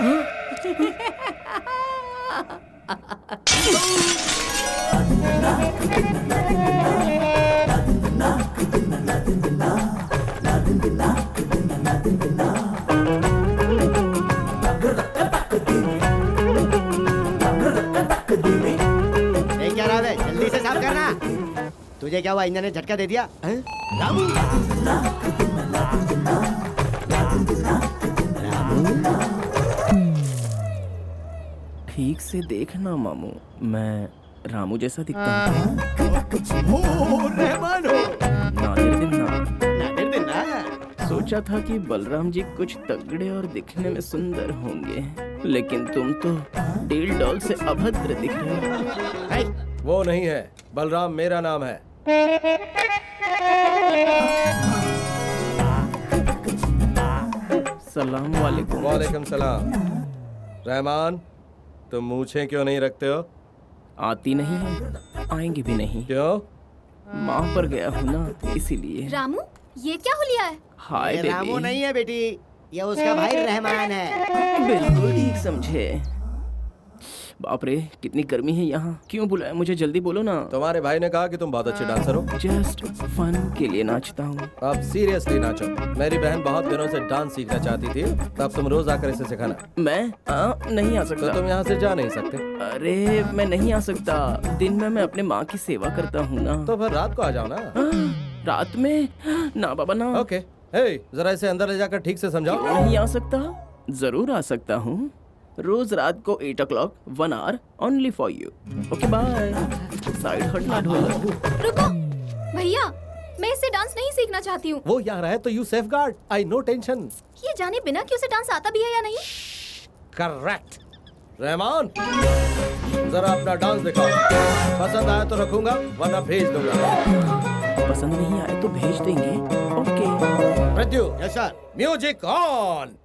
क्या रहा है? जल्दी से साफ करना। तुझे क्या हुआ? इंजन ने झटका दे दिया? रामू ठीक से देखना मामू, मैं रामू जैसा दिखता हूँ। रहमान हो। नादिर दिन ना। नादिर दिन ना। सोचा था कि बलराम जी कुछ तगड़े और दिखने में सुंदर होंगे, लेकिन तुम तो डील डॉल से अभद्र दिख रहे हो। वो नहीं है, बलराम मेरा नाम है। सलाम वालेकुम। वालेकुम सलाम। रहमान, तुम मूछें क्यों नहीं रखते हो? आती नहीं है, आएंगे भी नहीं। क्यों? माँ पर गया हूँ ना, इसीलिए। रामू, ये क्या हुलिया है? Hi baby. रामू नहीं है बेटी, ये उसका भाई रहमान है। बिल्कुल ठीक समझे। बाप रे, कितनी गर्मी है यहाँ। क्यों बुलाया मुझे, जल्दी बोलो ना। तुम्हारे भाई ने कहा कि तुम बहुत अच्छे डांसर हो। जस्ट फन के लिए नाचता हूँ। अब सीरियसली नाचो। मेरी बहन बहुत दिनों से डांस सीखना चाहती थी, तब तुम रोज आकर इसे सिखाना। मैं नहीं आ सकता। तो तुम यहाँ से जा नहीं सकते। अरे मैं नहीं आ सकता, दिन में मैं अपने माँ की सेवा करता हूँ ना। तो फिर रात को आ जाओ ना। रात में ना बाबा ना। ओके, जरा इसे अंदर ले जाकर ठीक से समझाओ। नहीं आ सकता, जरूर आ सकता हूँ। रोज रात को 8 o'clock 1 hour only for you. Okay bye. Side हटना ढोलक। रुको भैया, मैं इससे डांस नहीं सीखना चाहती हूँ। वो यहाँ रहे तो you safeguard. I know tension. ये जाने बिना कि उसे डांस आता भी है या नहीं। करेक्ट। रहमान, जरा अपना डांस दिखाओ। पसंद आया तो रखूंगा, वरना भेज दूंगा। पसंद नहीं आए तो भेज देंगे। Okay. Pradyu, yes sir. Music on.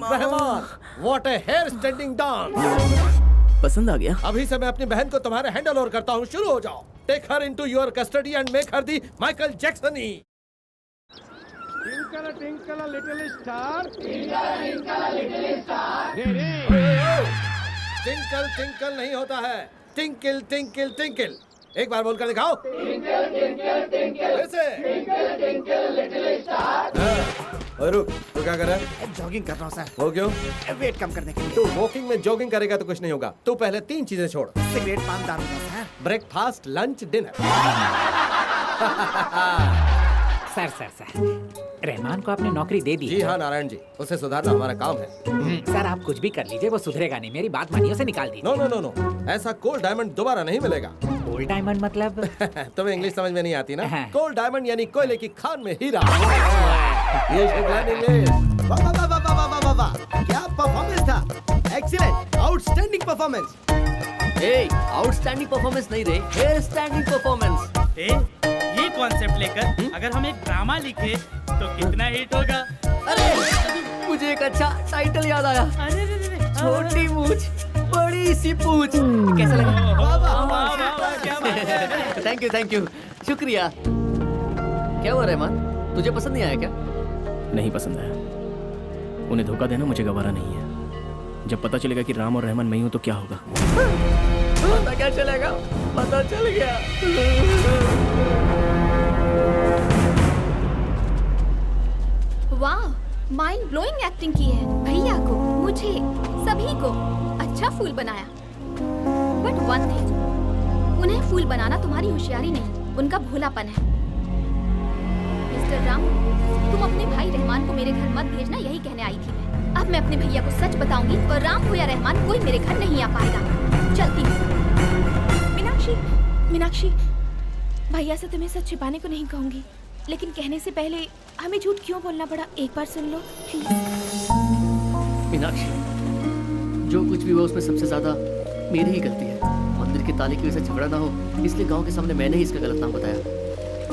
Rahman, what a hair standing dance. पसंद आ गया। अभी से मैं अपनी बहन को तुम्हारे हैंडल ओवर करता हूँ। शुरू हो जाओ। Take her into your custody and make her the Michael Jackson ही। Twinkle, twinkle, little star. Tinkle tinkle नहीं होता है, टिंकल टिंकल टिंकल। एक बार बोलकर दिखाओ। फिर से। और रुक, तू क्या कर रहा है? जॉगिंग कर रहा हूँ सर। वो क्यों? वेट कम करने के लिए। तू वॉकिंग में जॉगिंग करेगा तो कुछ नहीं होगा। तू पहले 3 चीजें छोड़। सिगरेट, पान, दारू sir. Breakfast, lunch, dinner. Sir, Rahman को आपने नौकरी दे दी। जी हाँ नारायण जी, उसे सुधारना हमारा काम है। सर आप कुछ भी कर लीजिए, वो सुधरेगा नहीं। मेरी बात मानिए, उसे निकाल दीजिए। नो नो नो नो, ऐसा कोल्ड डायमंड दोबारा नहीं मिलेगा। कोल्ड डायमंड मतलब? तुम्हें इंग्लिश समझ में नहीं आती ना? कोल्ड डायमंड यानी कोयले की खान में हीरा। ये वाह वाह वाह वाह वाह वाह वाह, क्या परफॉर्मेंस था। Excellent, outstanding performance. Outstanding performance नहीं रे, हेयर स्टैंडिंग परफॉर्मेंस। ये कॉन्सेप्ट लेकर अगर हम एक ड्रामा लिखे तो कितना हिट होगा। अरे मुझे एक अच्छा टाइटल याद आया। छोटी मूछ बड़ी सी पूछ। कैसा लगा? थैंक यू, शुक्रिया। क्या हुआ रहमान, तुझे पसंद नहीं आया क्या? नहीं पसंद आया। उन्हें धोखा देना मुझे गवारा नहीं है। जब पता चलेगा कि राम और रहमान मैं हूं तो क्या होगा? पता क्या चलेगा? पता चल गया। वाह, माइंड ब्लोइंग एक्टिंग की है। भैया को, मुझे, सभी को अच्छा फूल बनाया। बट वन थिंग, उन्हें फूल बनाना तुम्हारी होशियारी नहीं, उनका भोलापन है। मिस्टर राम, तुम अपने भाई रहमान को मेरे घर मत भेजना, यही कहने आई थी मैं। अब मैं अपने भैया को सच बताऊंगी और राम हो या रहमान कोई मेरे घर नहीं आ पाएगा। चलती हूँ। मीनाक्षी, भैया से तुम्हें सच छिपाने को नहीं कहूंगी, लेकिन कहने से पहले हमें झूठ क्यों बोलना पड़ा, एक बार सुन लो प्लीज। मीनाक्षी, जो कुछ भी हुआ उसमें सबसे ज्यादा मेरी ही गलती है। मंदिर के ताले की वजह से झगड़ा ना हो, इसलिए गांव के सामने मैंने ही इसका गलत नाम बताया।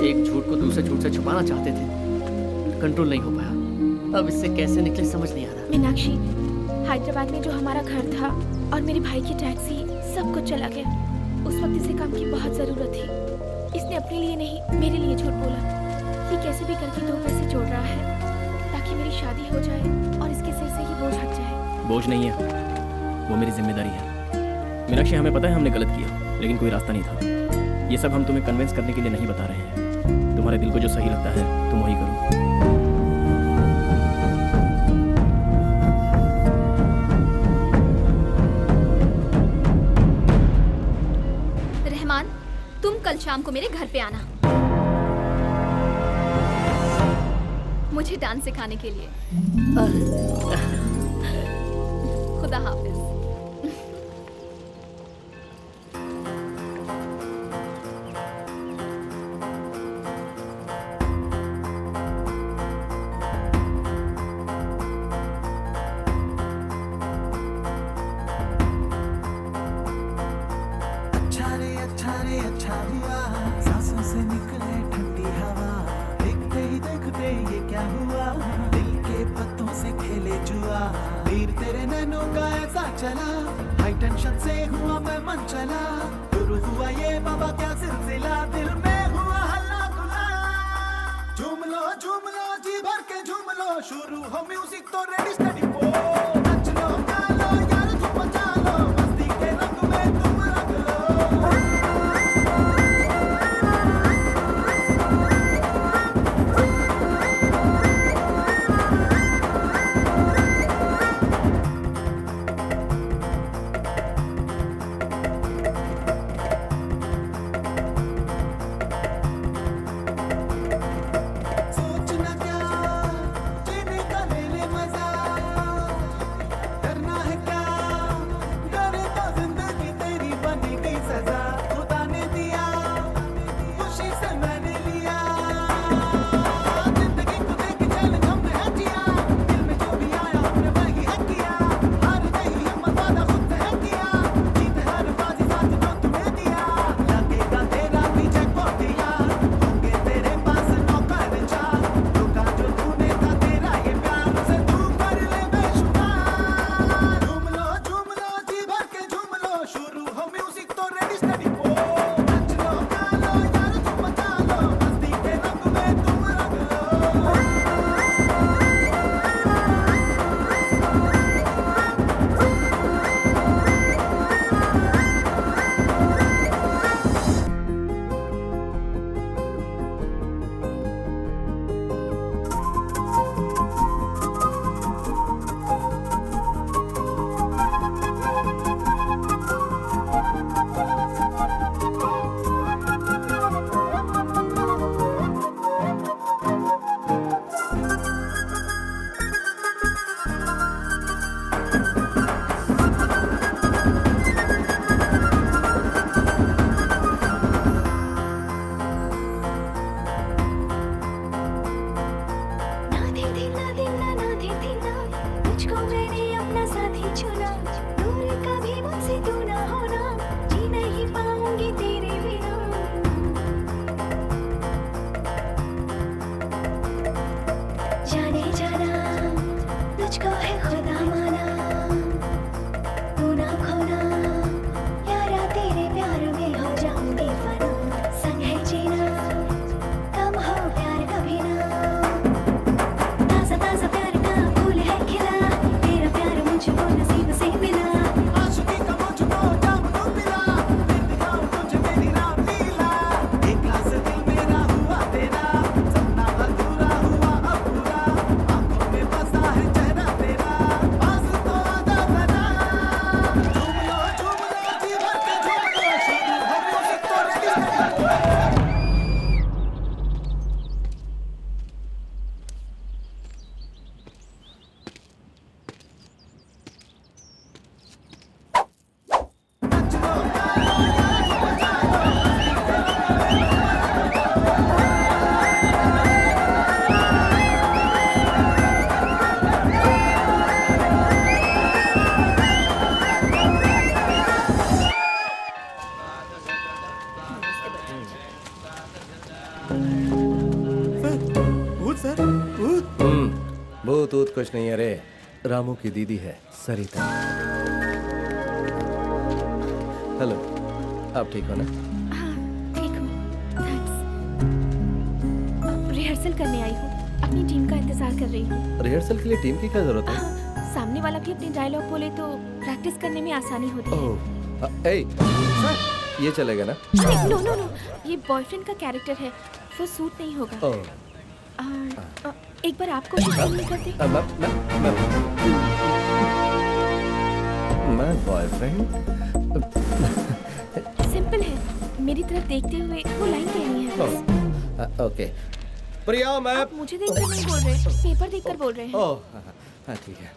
एक झूठ को दूसरे झूठ से छुपाना चाहते थे, कंट्रोल नहीं हो पाया। अब इससे कैसे निकले समझ नहीं आ रहा। मीनाक्षी, हैदराबाद में जो हमारा घर था और मेरे भाई की टैक्सी, सब कुछ चला गया। उस वक्त इसे काम की बहुत जरूरत थी। इसने अपने लिए नहीं, मेरे लिए झूठ बोला। ये कैसे भी करके 2 पैसे जोड़ रहा है ताकि मेरी शादी हो जाए और इसके सिर से ये बोझ हट जाए। बोझ नहीं है, वो मेरी जिम्मेदारी है। मीनाक्षी, हमें पता है हमने गलत किया, लेकिन कोई रास्ता नहीं था। ये सब हम तुम्हें कन्विंस करने के लिए नहीं बता रहे हैं। तुम्हारे दिल को जो सही लगता है तुम वही करो। रहमान, तुम कल शाम को मेरे घर पे आना, मुझे डांस सिखाने के लिए। खुदा हाफिज। अच्छा रे अच्छा हुआ, सांसों से निकले ठंडी हवा। देखते ही देखते ये क्या हुआ, दिल के पत्तों से खेले जुआ। तीर तेरे नैनों का ऐसा चला, हाई टेंशन से हुआ मैं मन चला। शुरू हुआ ये बाबा क्या सिलसिला, दिल में हुआ हल्ला गुला। झूम लो जी भर के झूम लो, शुरू हो म्यूजिक तो रेडी स्टडी पो। नच लो गा लो यार धूम मचा लो, मस्ती के रंग में तुम रंग लो। सोचना क्या, जीने का ले ले मजा। करना है क्या, करे तो जिंदगी तेरी बनी गई सजा। खुदा ने दिया, खुशी से मैंने लिया। जिंदगी को देख चैलेंज हमने है जिया, दिल में जो भी आया हमने वही है किया। हार नहीं हिम्मत वादा खुद से है किया, जीत हर बाजी साथ जो तुम्हें दिया। लगेगा तेरा भी जैकपॉट यार, होंगे तेरे पास नौकर चार। रुका जो तूने था तेरा ये प्यार, उसे तू कर ले बेशुमार। झूम लो जी भर के झूम लो, शुरू हो म्यूजिक तो रेडी स्टडी पो। नच लो गा लो यार धूम मचा लो, मस्ती के रंग में तुम रंग लो। मुझको मैंने अपना साथी चुना, दूर कभी मुझसे तू ना होना, जी नहीं पाऊंगी तेरे बिना। जाने जाना तुझको है खुदा माना, तू ना खोना यारा तेरे प्यार में हो जाऊंगी फना। संग है जीना कम हो प्यार कभी ना, ताजा ताजा प्यार का फूल है खिला, तेरा प्यार मुझको नसीब से मिला। आशिकी का मुझको जाम तू मिला, फिर दिखाऊं तुझे मेरी रामलीला। एक लाख दिल मेरा हुआ तेरा, सपना अधूरा हुआ अब पूरा। आंखों में बसा है चेहरा तेरा, पास तो आजा बना। झूम लो जी भर के झूम लो, शुरू हो म्यूजिक तो रेडी स्टडी पो। भूत सर, भूत। भूत ऊत कुछ नहीं है रे, रामू की दीदी है सरिता। हेलो, आप ठीक हो ना? ठीक हूँ, थैंक्स। रिहर्सल करने आई हूँ, अपनी टीम का इंतजार कर रही हूँ। रिहर्सल के लिए टीम की क्या जरूरत है? सामने वाला भी अपनी डायलॉग बोले तो प्रैक्टिस करने में आसानी होती है। ओह, ए, ये चलेगा ना? नो नो नो, ये बॉयफ्रेंड का कैरेक्टर है, वो सूट नहीं होगा। ओह, एक बार आपको नहीं करते? मैं बॉयफ्रेंड? सिंपल है, मेरी तरफ देखते हुए वो लाइन कहनी है बस। ओके। प्रिया, मैं आप मुझे देखकर नहीं बोल रहे, पेपर देखकर बोल रहे हैं। ओह, हाँ ठीक है।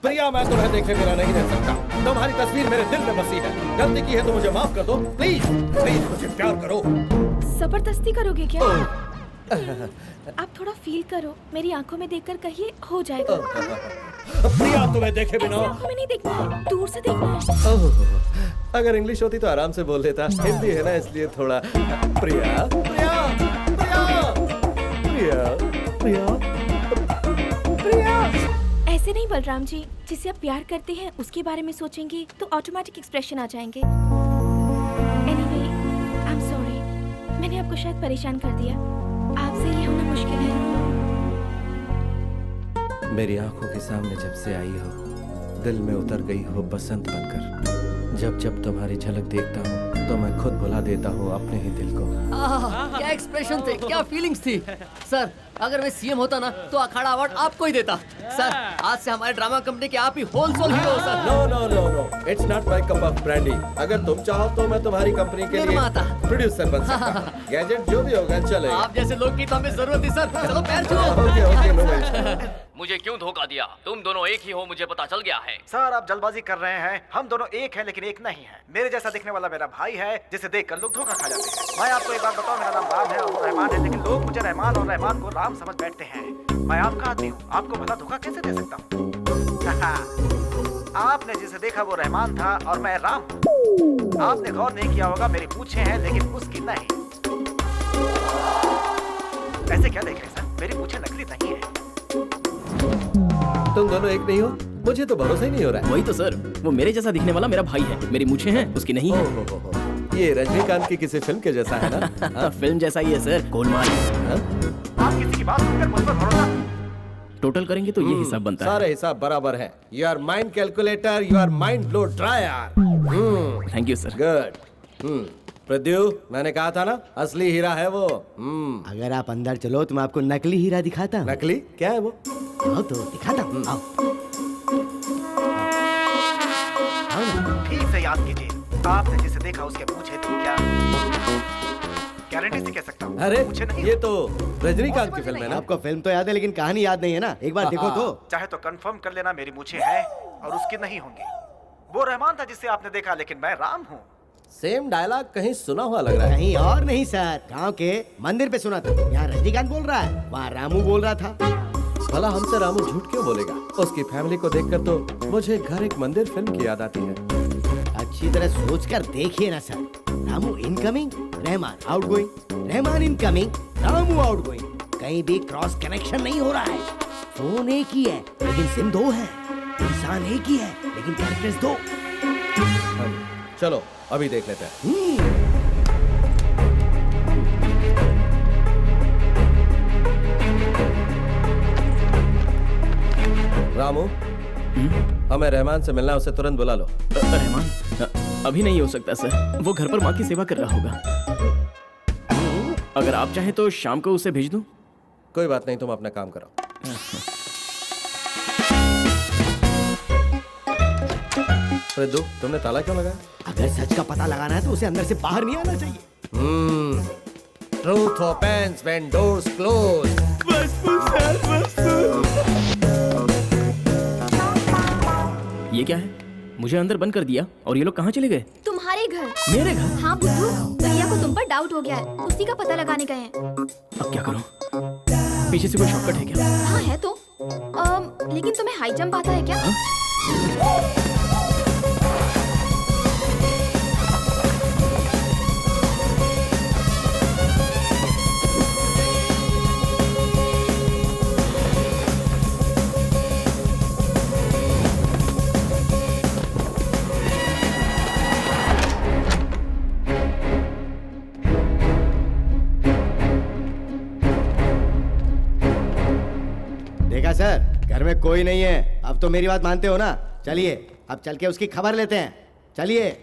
प्रिया, मैं तुम्हें देखे बिना नहीं रह सकता। तुम्हारी तस्वीर मेरे दिल में बसी है। गलती की है तो मुझे माफ कर दो, प्लीज प्लीज मुझे प्यार करो। जबरदस्ती करोगे क्या? आप थोड़ा फील करो, मेरी आंखों में देखकर कहिए हो जाएगा। प्रिया, तुम्हें देखे बिना आंखों में नहीं देखना है, दूर से देखना है। अगर इंग्लिश होती तो आराम से बोल लेता, हिंदी है ना इसलिए थोड़ा। प्रिया प्रिया प्रिया प्रिया प्रिया प्रिया। ऐसे नहीं बलराम जी, जिसे आप प्यार करते हैं उसके बारे में सोचेंगे तो ऑटोमेटिक एक्सप्रेशन आ जाएंगे। एनीवे, आई एम सॉरी, मैंने आपको शायद परेशान कर दिया। आपसे ये होना मुश्किल है। मेरी आंखों के सामने जब से आई हो, दिल में उतर गई हो बसंत बनकर। जब जब तुम्हारी झलक देखता हूँ तो मैं खुद भुला देता हूँ अपने ही दिल को। क्या एक्सप्रेशन थे, क्या फीलिंग्स थी। सर, अगर मैं सीएम होता ना तो अखाड़ा अवार्ड आपको ही देता। सर, आज से हमारे ड्रामा कंपनी के आप ही होलसेल हीरो हो sir. No no no no, it's not my cup of brandy. अगर तुम चाहो तो मैं तुम्हारी कंपनी के लिए प्रोड्यूसर बन सकता हूँ। गैजेट जो भी होगा चलेगा। आप जैसे लोग की तो हमें जरूरत थी सर। चलो पैर छुओ। Okay okay, no worries. मुझे क्यों धोखा दिया? तुम दोनों एक ही हो, मुझे पता चल गया है। सर, आप जल्दबाजी कर रहे हैं। हम दोनों एक हैं लेकिन एक नहीं हैं। मेरे जैसा दिखने वाला मेरा भाई है जिसे देखकर लोग धोखा खा जाते हैं। मैं आपको एक बात बताऊं, मेरा नाम राम है और वो रहमान है, लेकिन लोग मुझे रहमान और रहमान को राम समझ बैठते हैं। मैं आपका आदमी हूँ, आपको भला धोखा कैसे दे सकता हूँ? आपने जिसे देखा वो रहमान था और मैं राम हूँ। आपने गौर नहीं किया होगा, मेरी पूंछें हैं लेकिन उसकी नहीं। ऐसे क्या देख रहे सर? मेरी पूंछें नकली नहीं है। तुम दोनों एक नहीं हो? मुझे तो भरोसा ही नहीं हो रहा है। वही तो सर, वो मेरे जैसा दिखने वाला मेरा भाई है। मेरी मूछें हैं, उसकी नहीं है। ये रजनीकांत की किसी फिल्म के जैसा है ना? फिल्म जैसा ही है सर, गोलमाल। आप किसी की बात सुनकर मुझ पर भरोसा टोटल करेंगे तो ये हिसाब बनता है। सारे हिसाब बराबर है। You are mind calculator, you are mind blow dryer. Thank you sir. Good. Pradyu, मैंने कहा था ना, असली हीरा है वो। अगर आप अंदर चलो तो मैं आपको नकली हीरा दिखाता हूँ। नकली क्या है वो? आओ तो दिखाता हूँ। आओ। ठीक से याद कीजिए, आपने जिसे देखा उसके पूछे थी क्या? गारंटी से कह सकता हूँ। अरे ये तो रजनीकांत की फिल्म है ना? आपको फिल्म तो याद है लेकिन कहानी याद नहीं है ना? एक बार देखो तो। चाहे तो कंफर्म कर लेना, मेरी मूछें हैं और उसकी नहीं होंगी। वो रहमान था जिसे आपने देखा, लेकिन मैं राम हूँ। सेम डायलॉग कहीं सुना हुआ लग रहा है। कहीं और नहीं सर, गांव के मंदिर पे सुना था। यहाँ रजनीकांत बोल रहा है, वहाँ रामू बोल रहा था। भला हमसे रामू झूठ क्यों बोलेगा? उसकी फैमिली को देखकर तो मुझे घर एक मंदिर फिल्म की याद आती है। अच्छी तरह सोचकर देखिए ना sir. Ramu incoming, Rahman outgoing, Rahman incoming, Ramu outgoing. कहीं भी क्रॉस कनेक्शन नहीं हो रहा है। फोन एक ही है लेकिन सिम दो है। इंसान एक ही है लेकिन कैरेक्टर्स दो। चलो अभी देख लेते हैं। रामू, हमें रहमान से मिलना है, उसे तुरंत बुला लो। रहमान अभी नहीं हो सकता सर, वो घर पर माँ की सेवा कर रहा होगा। अगर आप चाहें तो शाम को उसे भेज दूं? कोई बात नहीं, तुम अपना काम करो। प्रद्यु, तुमने ताला क्यों लगाया? अगर सच का पता लगाना है तो उसे अंदर से बाहर नहीं आना चाहिए। Truth opens when doors close. ये क्या है? मुझे अंदर बंद कर दिया और ये लोग कहाँ चले गए? तुम्हारे घर। मेरे घर? हाँ बुद्धू, भैया को तुम पर डाउट हो गया है, उसी का पता लगाने गए हैं। अब क्या करूं? पीछे से कोई शॉर्टकट है क्या? हाँ है तो। लेकिन तुम्हें हाई जंप आता है क्या? सर, घर में कोई नहीं है। अब तो मेरी बात मानते हो ना? चलिए अब चल के उसकी खबर लेते हैं। चलिए।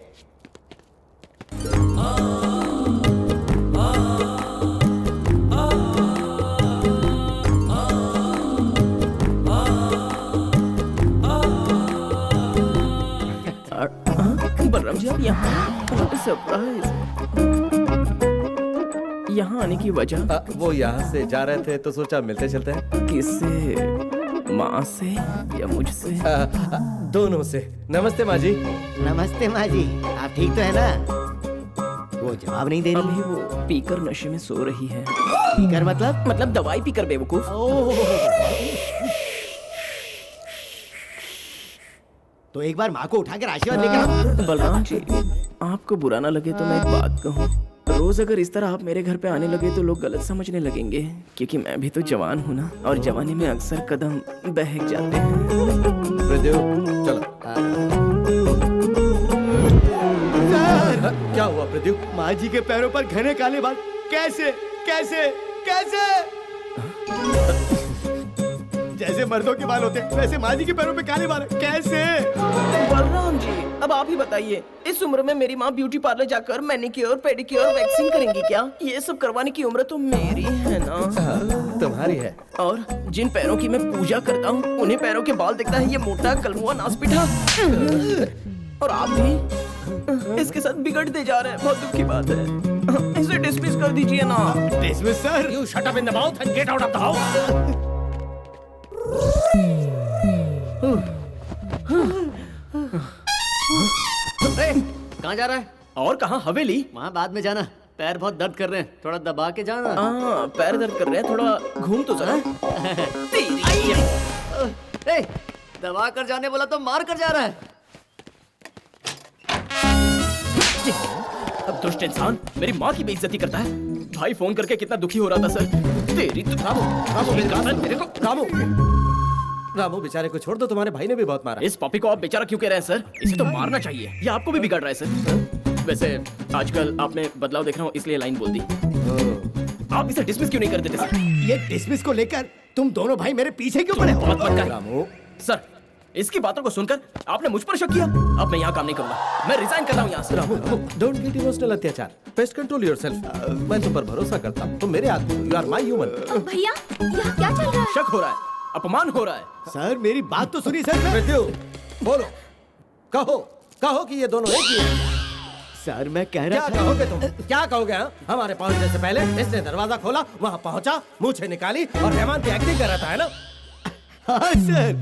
बलराम जी, आप यहाँ? सरप्राइज। यहाँ आने की वजह? वो यहाँ से जा रहे थे तो सोचा मिलते चलते हैं। किससे? माँ से या मुझसे? दोनों से। नमस्ते माँ जी। नमस्ते माँ जी, आप ठीक तो है ना? वो जवाब नहीं दे रही। अभी वो पीकर नशे में सो रही है। पीकर मतलब? मतलब दवाई पीकर बेवकूफ। तो एक बार माँ को उठाकर आशीर्वाद लेकर आओ। बलराम जी, आपको बुरा ना लगे तो मैं एक बात कहूँ। रोज अगर इस तरह आप मेरे घर पे आने लगे तो लोग गलत समझने लगेंगे, क्योंकि मैं भी तो जवान हूँ ना, और जवानी में अक्सर कदम बहक जाते हैं। प्रद्युम्न, चलो। क्या हुआ प्रद्युम्न? माँ जी के पैरों पर घने काले बाल। कैसे कैसे कैसे? जैसे मर्दों के बाल होते हैं वैसे माँ जी के पैरों पे काले बाल है। कैसे? बलराम जी, अब आप ही बताइए, इस उम्र में मेरी माँ ब्यूटी पार्लर जाकर मैनिक्योर, पेडिक्योर, वैक्सिंग करेंगी क्या? ये सब करवाने की उम्र तो मेरी है ना। तुम्हारी है। और जिन पैरों की मैं पूजा करता हूँ उन्हीं पैरों के बाल दिखता है ये मोटा कलमुआ नासपीठा। और आप भी इसके साथ बिगड़ते जा रहे हैं। बहुत दुख की बात है। इसे डिसमिस कर दीजिए ना। Dismiss sir? You shut up in the mouth and get out of the house. कहाँ जा रहा है? और कहाँ? हवेली। वहाँ बाद में जाना, पैर बहुत दर्द कर रहे हैं, थोड़ा दबा के जाना। हाँ, पैर दर्द कर रहे हैं, थोड़ा घूम तो जरा। दबा कर जाने बोला तो मार कर जा रहा है। अब दुष्ट इंसान मेरी माँ की बेइज्जती करता है। भाई फोन करके कितना दुखी हो रहा था सर। तेरी तो रामू बेचारे को छोड़ दो, तुम्हारे भाई ने भी बहुत मारा। इस पॉपी को आप बेचारा क्यों कह रहे हैं सर? इसे तो मारना चाहिए। ये आपको भी बिगाड़ रहा है सर। वैसे आजकल आपने बदलाव देख रहा हूँ इसलिए लाइन बोल दी। आप इसे डिसमिस क्यों नहीं कर देते सर? ये डिसमिस को लेकर तुम दोनों भाई मेरे पीछे क्यों पड़े हो? रामू सर, इसकी बातों को सुनकर आपने मुझ पर शक किया। अब मैं यहाँ काम नहीं करूंगा, मैं रिजाइन कर रहा हूँ यहाँ से। Ramu, don't get emotional. अत्याचार, बेस्ट कंट्रोल योरसेल्फ। मैं तुम पर भरोसा करता हूँ, तुम मेरे आदमी हो। You are my human. भैया, यहाँ क्या चल रहा है? शक हो रहा है, अपमान हो रहा है। सर मेरी बात तो सुनिए सर। प्रद्युम्न बोलो, कहो कहो कि ये दोनों एक ही हैं। सर मैं कह रहा था। क्या कहोगे तुम? क्या कहोगे? हाँ, हमारे पहुंचने से पहले इसने दरवाजा खोला, वहाँ पहुंचा, मूछें निकाली और रहमान की एक्टिंग कर रहा था, है ना? हाँ सर।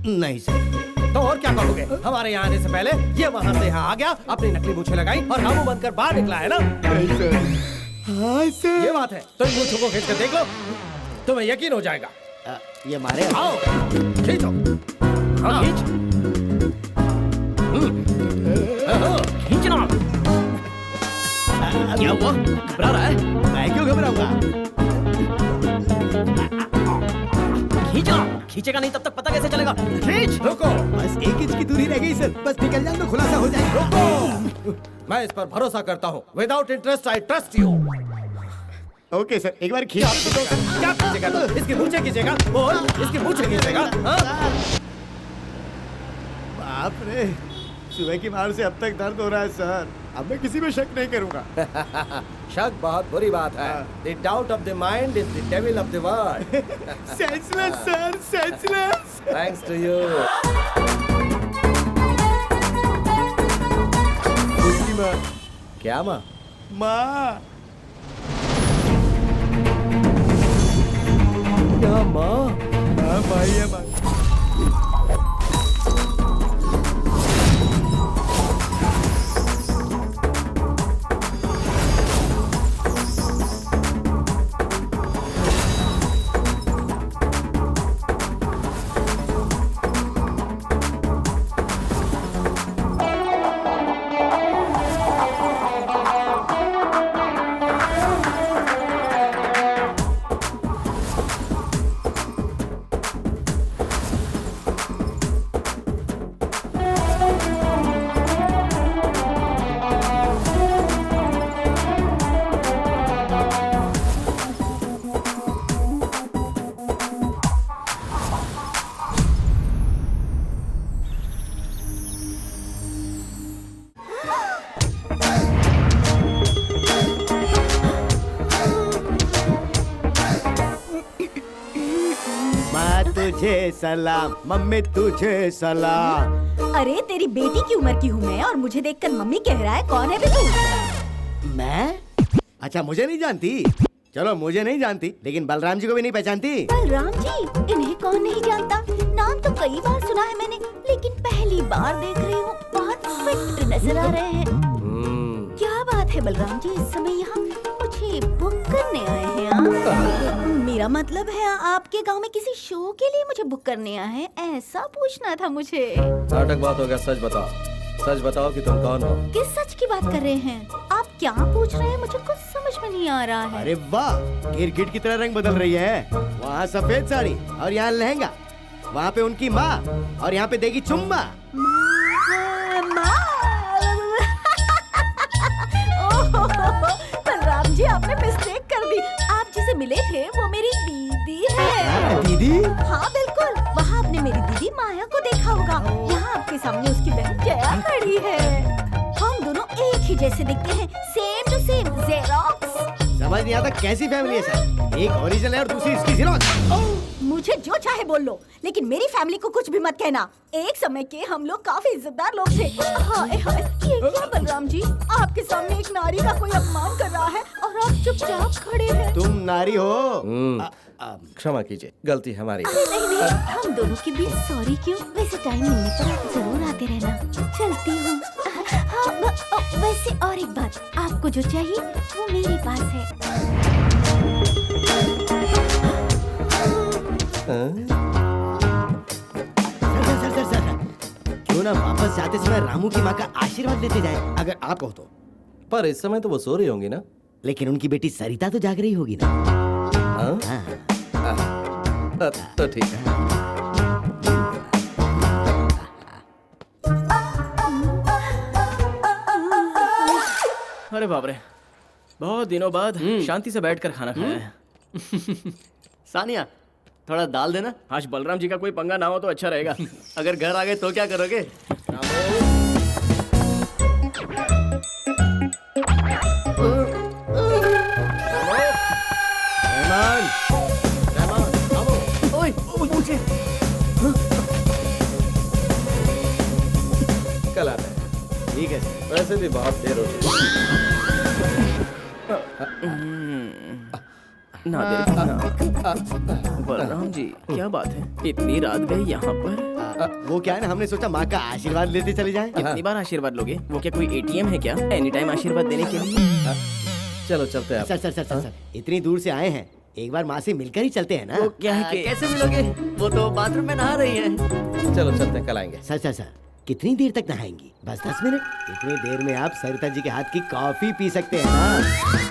नहीं सर। तो और क्या कहोगे? हमारे यहाँ आने से पहले ये वहाँ से यहाँ आ गया, अपनी नकली मूछें लगाई और रामू बनकर बाहर निकला, है ना? हाँ सर। ये बात है तो इन मूछों को खींच कर देख लो, तुम्हें यकीन हो जाएगा। ये मारे। आओ खींचो। हाँ खींच। खींचना। क्या हुआ? घबरा रहा है? मैं क्यों घबराऊंगा? खींचना। खींचेगा नहीं तब तक पता कैसे चलेगा? खींच। रुको, बस 1 इंच की दूरी रह गई सर। बस निकल जाए तो खुलासा हो जाएगा। रुको, मैं इस पर भरोसा करता हूँ। Without interest I trust you. Okay sir, एक बार खींच। क्या खींचेगा? इसकी मूछें खींचेगा? बोल, इसकी मूछें खींचेगा? बाप रे, सुबह की मार से अब तक दर्द हो रहा है सर। अब मैं किसी में शक नहीं करूंगा। शक बहुत बुरी बात है। The doubt of the mind is the devil of the world. Senseless sir, senseless. Thanks to you. उसकी माँ। क्या माँ? माँ। क्या माँ? माँ भाई है माँ। तुझे सलाम, मम्मी तुझे सलाम। अरे तेरी बेटी की उम्र की हूँ मैं और मुझे देखकर मम्मी कह रहा है, कौन है बे तू? मैं? अच्छा मुझे नहीं जानती? चलो मुझे नहीं जानती, लेकिन बलराम जी को भी नहीं पहचानती? बलराम जी? इन्हें कौन नहीं जानता? नाम तो कई बार सुना है मैंने, लेकिन पहली बार देख रही हूँ। बहुत फिट नजर आ रहे हैं। क्या बात है बलराम जी, इस समय यहाँ मुझे बुक करने आए हैं आप? मेरा मतलब है आपके गांव में किसी शो के लिए मुझे बुक करने आए हैं, ऐसा पूछना था मुझे। नाटक बात हो गया, सच बताओ। सच बताओ कि तुम कौन हो? किस सच की बात कर रहे हैं आप? क्या पूछ रहे हैं? मुझे कुछ समझ में नहीं आ रहा है। अरे वाह, गिरगिट की तरह रंग बदल रही है। वहाँ सफेद साड़ी और यहाँ लहंगा, वहाँ पे उनकी माँ और यहाँ पे देगी चुम्मा। बलराम जी आपने मिस्टेक कर दी। आप जिसे मिले थे वो मेरी दीदी है। दीदी? हाँ बिल्कुल, वहाँ आपने मेरी दीदी माया को देखा होगा। यहाँ आपके सामने उसकी बहन जया खड़ी है। हम दोनों एक ही जैसे दिखते हैं, सेम टू सेम, जेरोक्स। समझ नहीं आता कैसी फैमिली है सर? एक ओरिजिनल है और दूसरी इसकी जेरोक्स। मुझे जो चाहे बोल लो, लेकिन मेरी फैमिली को कुछ भी मत कहना। एक समय के हम लोग काफी इज्जतदार लोग थे। हाय हाय, ये क्या बलराम जी, आपके सामने एक नारी का कोई अपमान कर रहा है और आप चुपचाप खड़े हैं। तुम नारी हो? क्षमा कीजिए, गलती हमारी। अरे नहीं नहीं, हम दोनों के बीच सॉरी क्यों? वैसे टाइम मिलने पर आप जरूर आते रहना। चलती हूँ। हाँ, वैसे और एक बात, आपको जो चाहिए वो मेरे पास है। सर, क्यों ना वापस जाते समय रामू की माँ का आशीर्वाद लेते जाए, अगर आप हो तो। पर इस समय तो वो सो रही होंगी ना? लेकिन उनकी बेटी सरिता तो जाग रही होगी ना? तो ठीक है। अरे बाप रे, बहुत दिनों बाद शांति से बैठकर खाना खाया है। सानिया, थोड़ा दाल देना। आज बलराम जी का कोई पंगा ना हो तो अच्छा रहेगा। अगर घर आ गए तो क्या करोगे? कल आता है। ठीक है, वैसे भी बहुत देर हो गई। बलराम जी, क्या बात है, इतनी रात गई यहाँ पर? वो क्या है ना, हमने सोचा माँ का आशीर्वाद लेते चले जाएं। कितनी बार आशीर्वाद लोगे? वो क्या कोई एटीएम है क्या, एनी टाइम आशीर्वाद देने के लिए? चलो चलते हैं। सर, इतनी दूर से आए हैं, एक बार माँ से मिलकर ही चलते हैं ना। वो क्या है कि कैसे मिलोगे? वो तो बाथरूम में नहा रही है। चलो चलते हैं, कल आएंगे। सर, कितनी देर तक नहाएंगी? बस 10 मिनट। इतनी देर में आप सरिता जी के हाथ की कॉफी पी सकते हैं ना?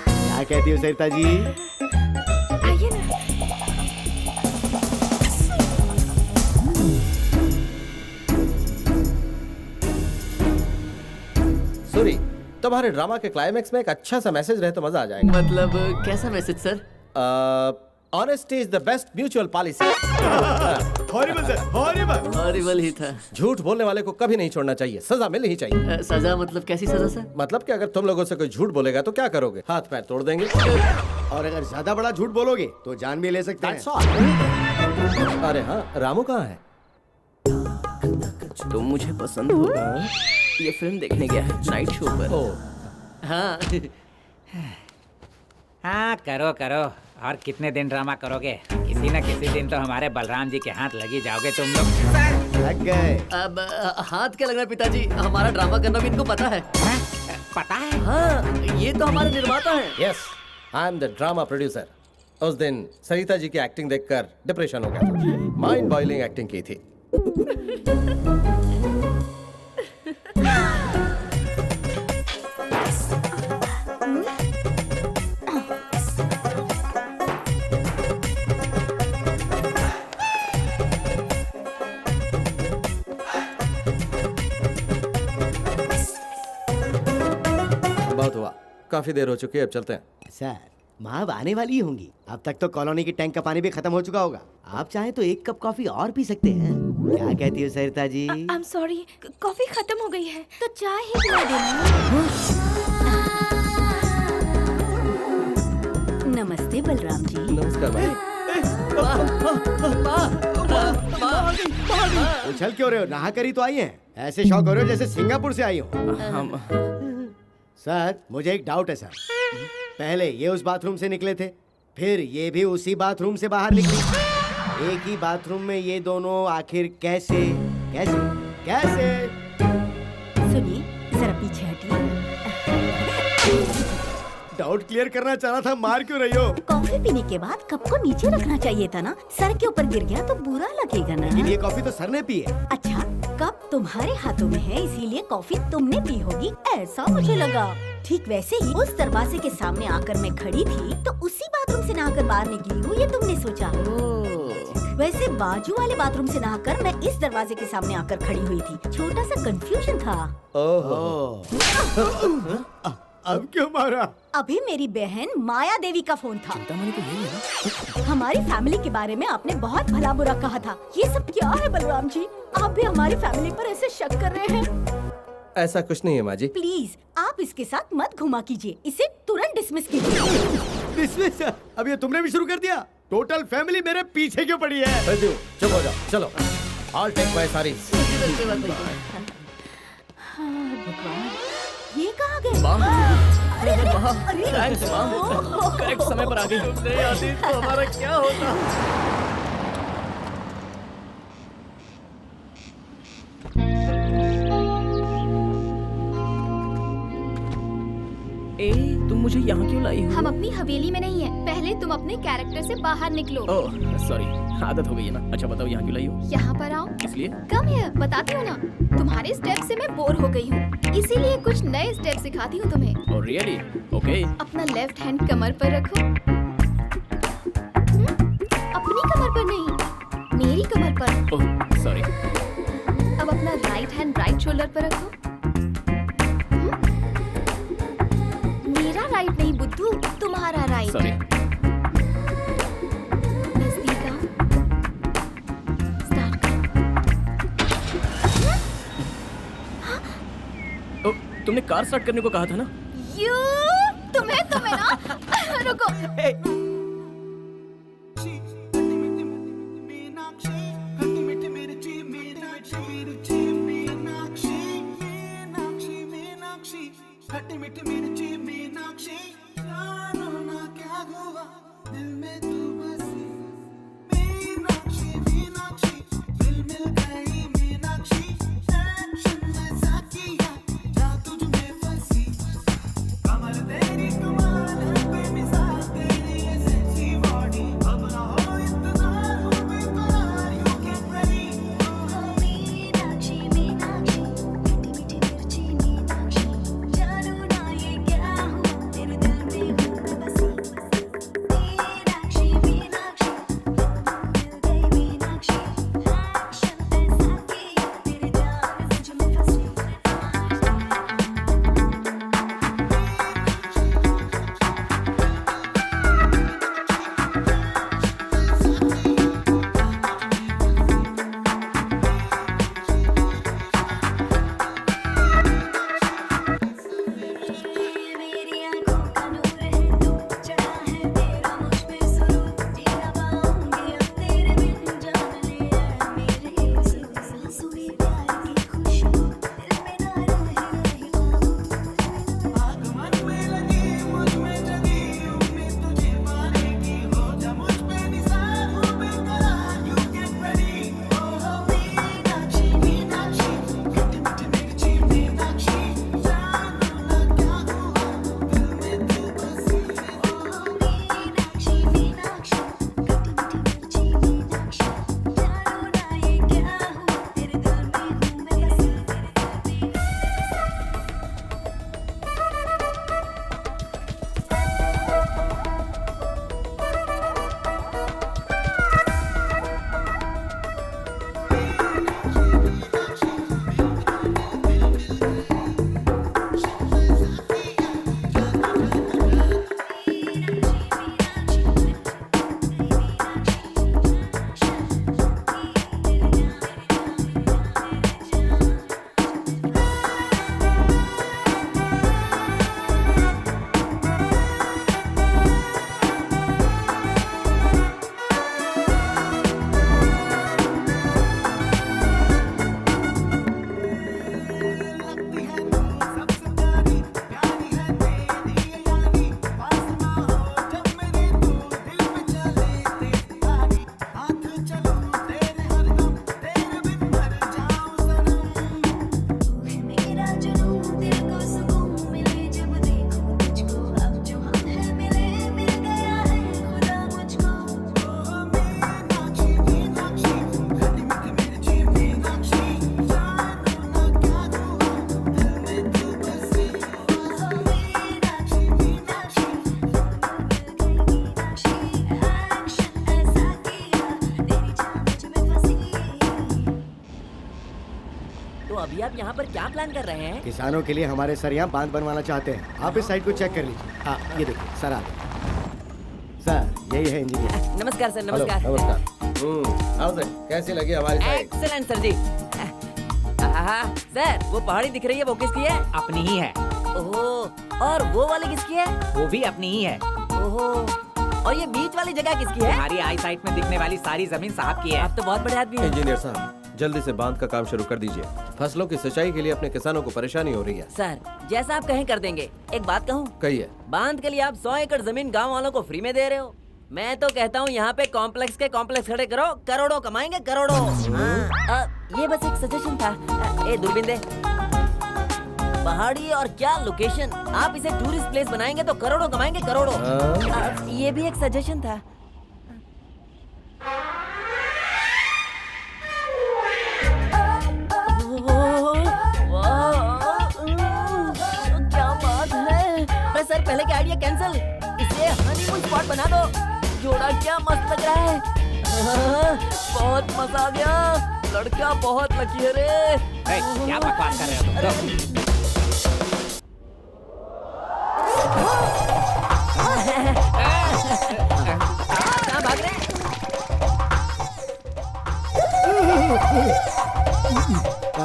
क्या कहती हो सरिता जी? आइए ना। सूरी, तुम्हारे ड्रामा के क्लाइमेक्स में एक अच्छा सा मैसेज रहे तो मजा आ जाएगा। मतलब कैसा message sir? Honesty is the best mutual policy. Horrible sir, horrible. Horrible ही था। झूठ बोलने वाले को कभी नहीं छोड़ना चाहिए, सजा मिलनी ही चाहिए। सजा मतलब कैसी सजा सर? मतलब कि अगर तुम लोगों से कोई झूठ बोलेगा तो क्या करोगे? हाथ पैर तोड़ देंगे। और अगर ज्यादा बड़ा झूठ बोलोगे तो जान भी ले सकते हैं। अरे हाँ, रामू कहाँ है? तुम मुझे पसंद हो? ये फिल्म देखने गया है नाइट शो पर। हाँ हाँ, करो। और कितने दिन ड्रामा करोगे? किसी न किसी दिन तो हमारे बलराम जी के हाथ लगी जाओगे तुम लोग। लग गए। अब हाथ क्या लगना पिताजी, हमारा ड्रामा करना भी इनको पता है। पता है? हाँ, ये तो हमारे निर्माता हैं। Yes, I am the drama producer. उस दिन सरिता जी की एक्टिंग देखकर डिप्रेशन हो गया था। माइंड बॉइलिंग एक्टिंग की थी। बहुत हुआ, काफी देर हो चुकी है, अब चलते हैं। सर, माँ अब आने वाली होंगी। अब तक तो कॉलोनी की टैंक का पानी भी खत्म हो चुका होगा। आप चाहें तो एक कप कॉफी और पी सकते हैं। क्या कहती हो Sarita ji? I am sorry, coffee खत्म हो गई है तो चाय ही पिला देना। नमस्ते बलराम जी। नमस्कार भाई। उछल क्यों रहे हो? नहा कर ही तो आई हैं। ऐसे शौक हो रहे हो जैसे सिंगापुर से आई हो। सर मुझे एक डाउट है सर। पहले ये उस बाथरूम से निकले थे, फिर ये भी उसी बाथरूम से बाहर निकली। एक ही बाथरूम में ये दोनों आखिर कैसे कैसे कैसे? सुनिए जरा पीछे हटिए। डाउट क्लियर करना चाह रहा था, मार क्यों रही हो? कॉफी पीने के बाद कप को नीचे रखना चाहिए था ना, सर के ऊपर गिर गया तो बुरा लगेगा ना। लेकिन ये कॉफी तो सर ने पी है। अच्छा कप तुम्हारे हाथों में है इसीलिए कॉफी तुमने पी होगी, ऐसा मुझे लगा। ठीक वैसे ही उस दरवाजे के सामने आकर मैं खड़ी थी तो उसी बाथरूम से नहाकर बाहर निकली हूँ, ये तुमने सोचा। वैसे बाजू वाले बाथरूम से नहाकर मैं इस दरवाजे के सामने आकर खड़ी हुई थी, छोटा सा कंफ्यूजन था। ओहो। अब क्यों मारा? अभी मेरी बहन माया देवी का फोन था। चिंतामणि तो यही है ना? हमारी फैमिली के बारे में आपने बहुत भला बुरा कहा था। ये सब क्या है बलराम जी? आप भी हमारी फैमिली पर ऐसे शक कर रहे हैं? ऐसा कुछ नहीं है माँ जी। प्लीज आप इसके साथ मत घुमा कीजिए, इसे तुरंत डिसमिस कीजिए। डिसमिस? अब ये तुमने भी शुरू कर दिया? टोटल फैमिली मेरे पीछे क्यों पड़ी है? रजू चुप हो जाओ, चलो। I'll take my sarees। ये कहाँ गए? अरे थैंक्स माँ, करेक्ट समय पर आ गई। नहीं आती तो हमारा क्या होता? ए, तुम मुझे यहाँ क्यों लाई हो? हम अपनी हवेली में नहीं है, पहले तुम अपने कैरेक्टर से बाहर निकलो। ओह सॉरी, आदत हो गई है ना। अच्छा बताओ यहाँ क्यों लाई हो? यहाँ पर आओ। इसलिए? कम है, बताती हूँ ना। तुम्हारे स्टेप से मैं बोर हो गई हूँ, इसीलिए कुछ नए स्टेप सिखाती हूँ तुम्हें। Oh really? ओके। अपना लेफ्ट हैंड कमर पर रखो। अपनी कमर पर नहीं, मेरी कमर पर। Oh sorry. अब अपना राइट हैंड राइट शोल्डर पर रखो। मेरा राइट नहीं बुद्धू, तुम्हारा राइट। सॉरी। नजदीक आओ। स्टार्ट करो। ओह, तुमने कार स्टार्ट करने को कहा था ना? तुम्हें ना रुको। ये आप यहाँ पर क्या प्लान कर रहे हैं? किसानों के लिए हमारे सर यहाँ बांध बनवाना चाहते हैं। आप इस साइड को चेक कर लीजिए। हाँ, ये देखिए सर आ गए। सर यही है इंजीनियर। नमस्कार सर, नमस्कार। नमस्कार। कैसी लगी हमारी साइड? एक्सीलेंट सर जी। सर वो पहाड़ी दिख रही है वो किसकी है? अपनी ही है। ओह, और वो वाली किसकी है? वो भी अपनी ही है। ओहो, और ये बीच वाली जगह किसकी है? हमारी आई साइट में दिखने वाली सारी जमीन साहब की है। आप तो बहुत बड़े आदमी हैं। इंजीनियर साहब, जल्दी से बांध का काम शुरू कर दीजिए। फसलों की सिंचाई के लिए अपने किसानों को परेशानी हो रही है। सर जैसा आप कहें कर देंगे। एक बात कहूँ? कहिए। बांध के लिए आप 100 एकड़ जमीन गांव वालों को फ्री में दे रहे हो। मैं तो कहता हूँ यहाँ पे कॉम्प्लेक्स के कॉम्प्लेक्स खड़े करो, करोड़ों कमाएंगे, करोड़ों। ये बस एक सजेशन था। ए दूरबीन दे। पहाड़ी और क्या लोकेशन, आप इसे टूरिस्ट प्लेस बनाएंगे तो करोड़ों कमाएंगे, करोड़ों। ये भी एक सजेशन था। क्या बात है। अरे सर पहले का आइडिया कैंसिल, इसे हनीमून स्पॉट बना दो। जोड़ा क्या मस्त लग रहा है। बहुत मजा आ गया। लड़का बहुत लकी है रे। क्या बकवास कर रहे हो तुम? कहाँ भाग रहे हैं?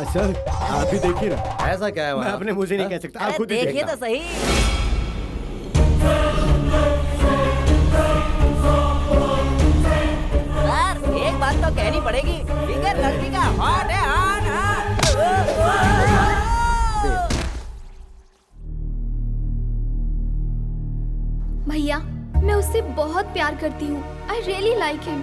सर आप भी देखिए ना। ऐसा क्या है मैं वहाँ? अपने मुंह से नहीं कह सकता, आप खुद ही देखिए देखना। तो सही। सर एक बात तो कहनी पड़ेगी, फिगर लड़की का हॉट है, भैया मैं उससे बहुत प्यार करती हूँ। I really like him.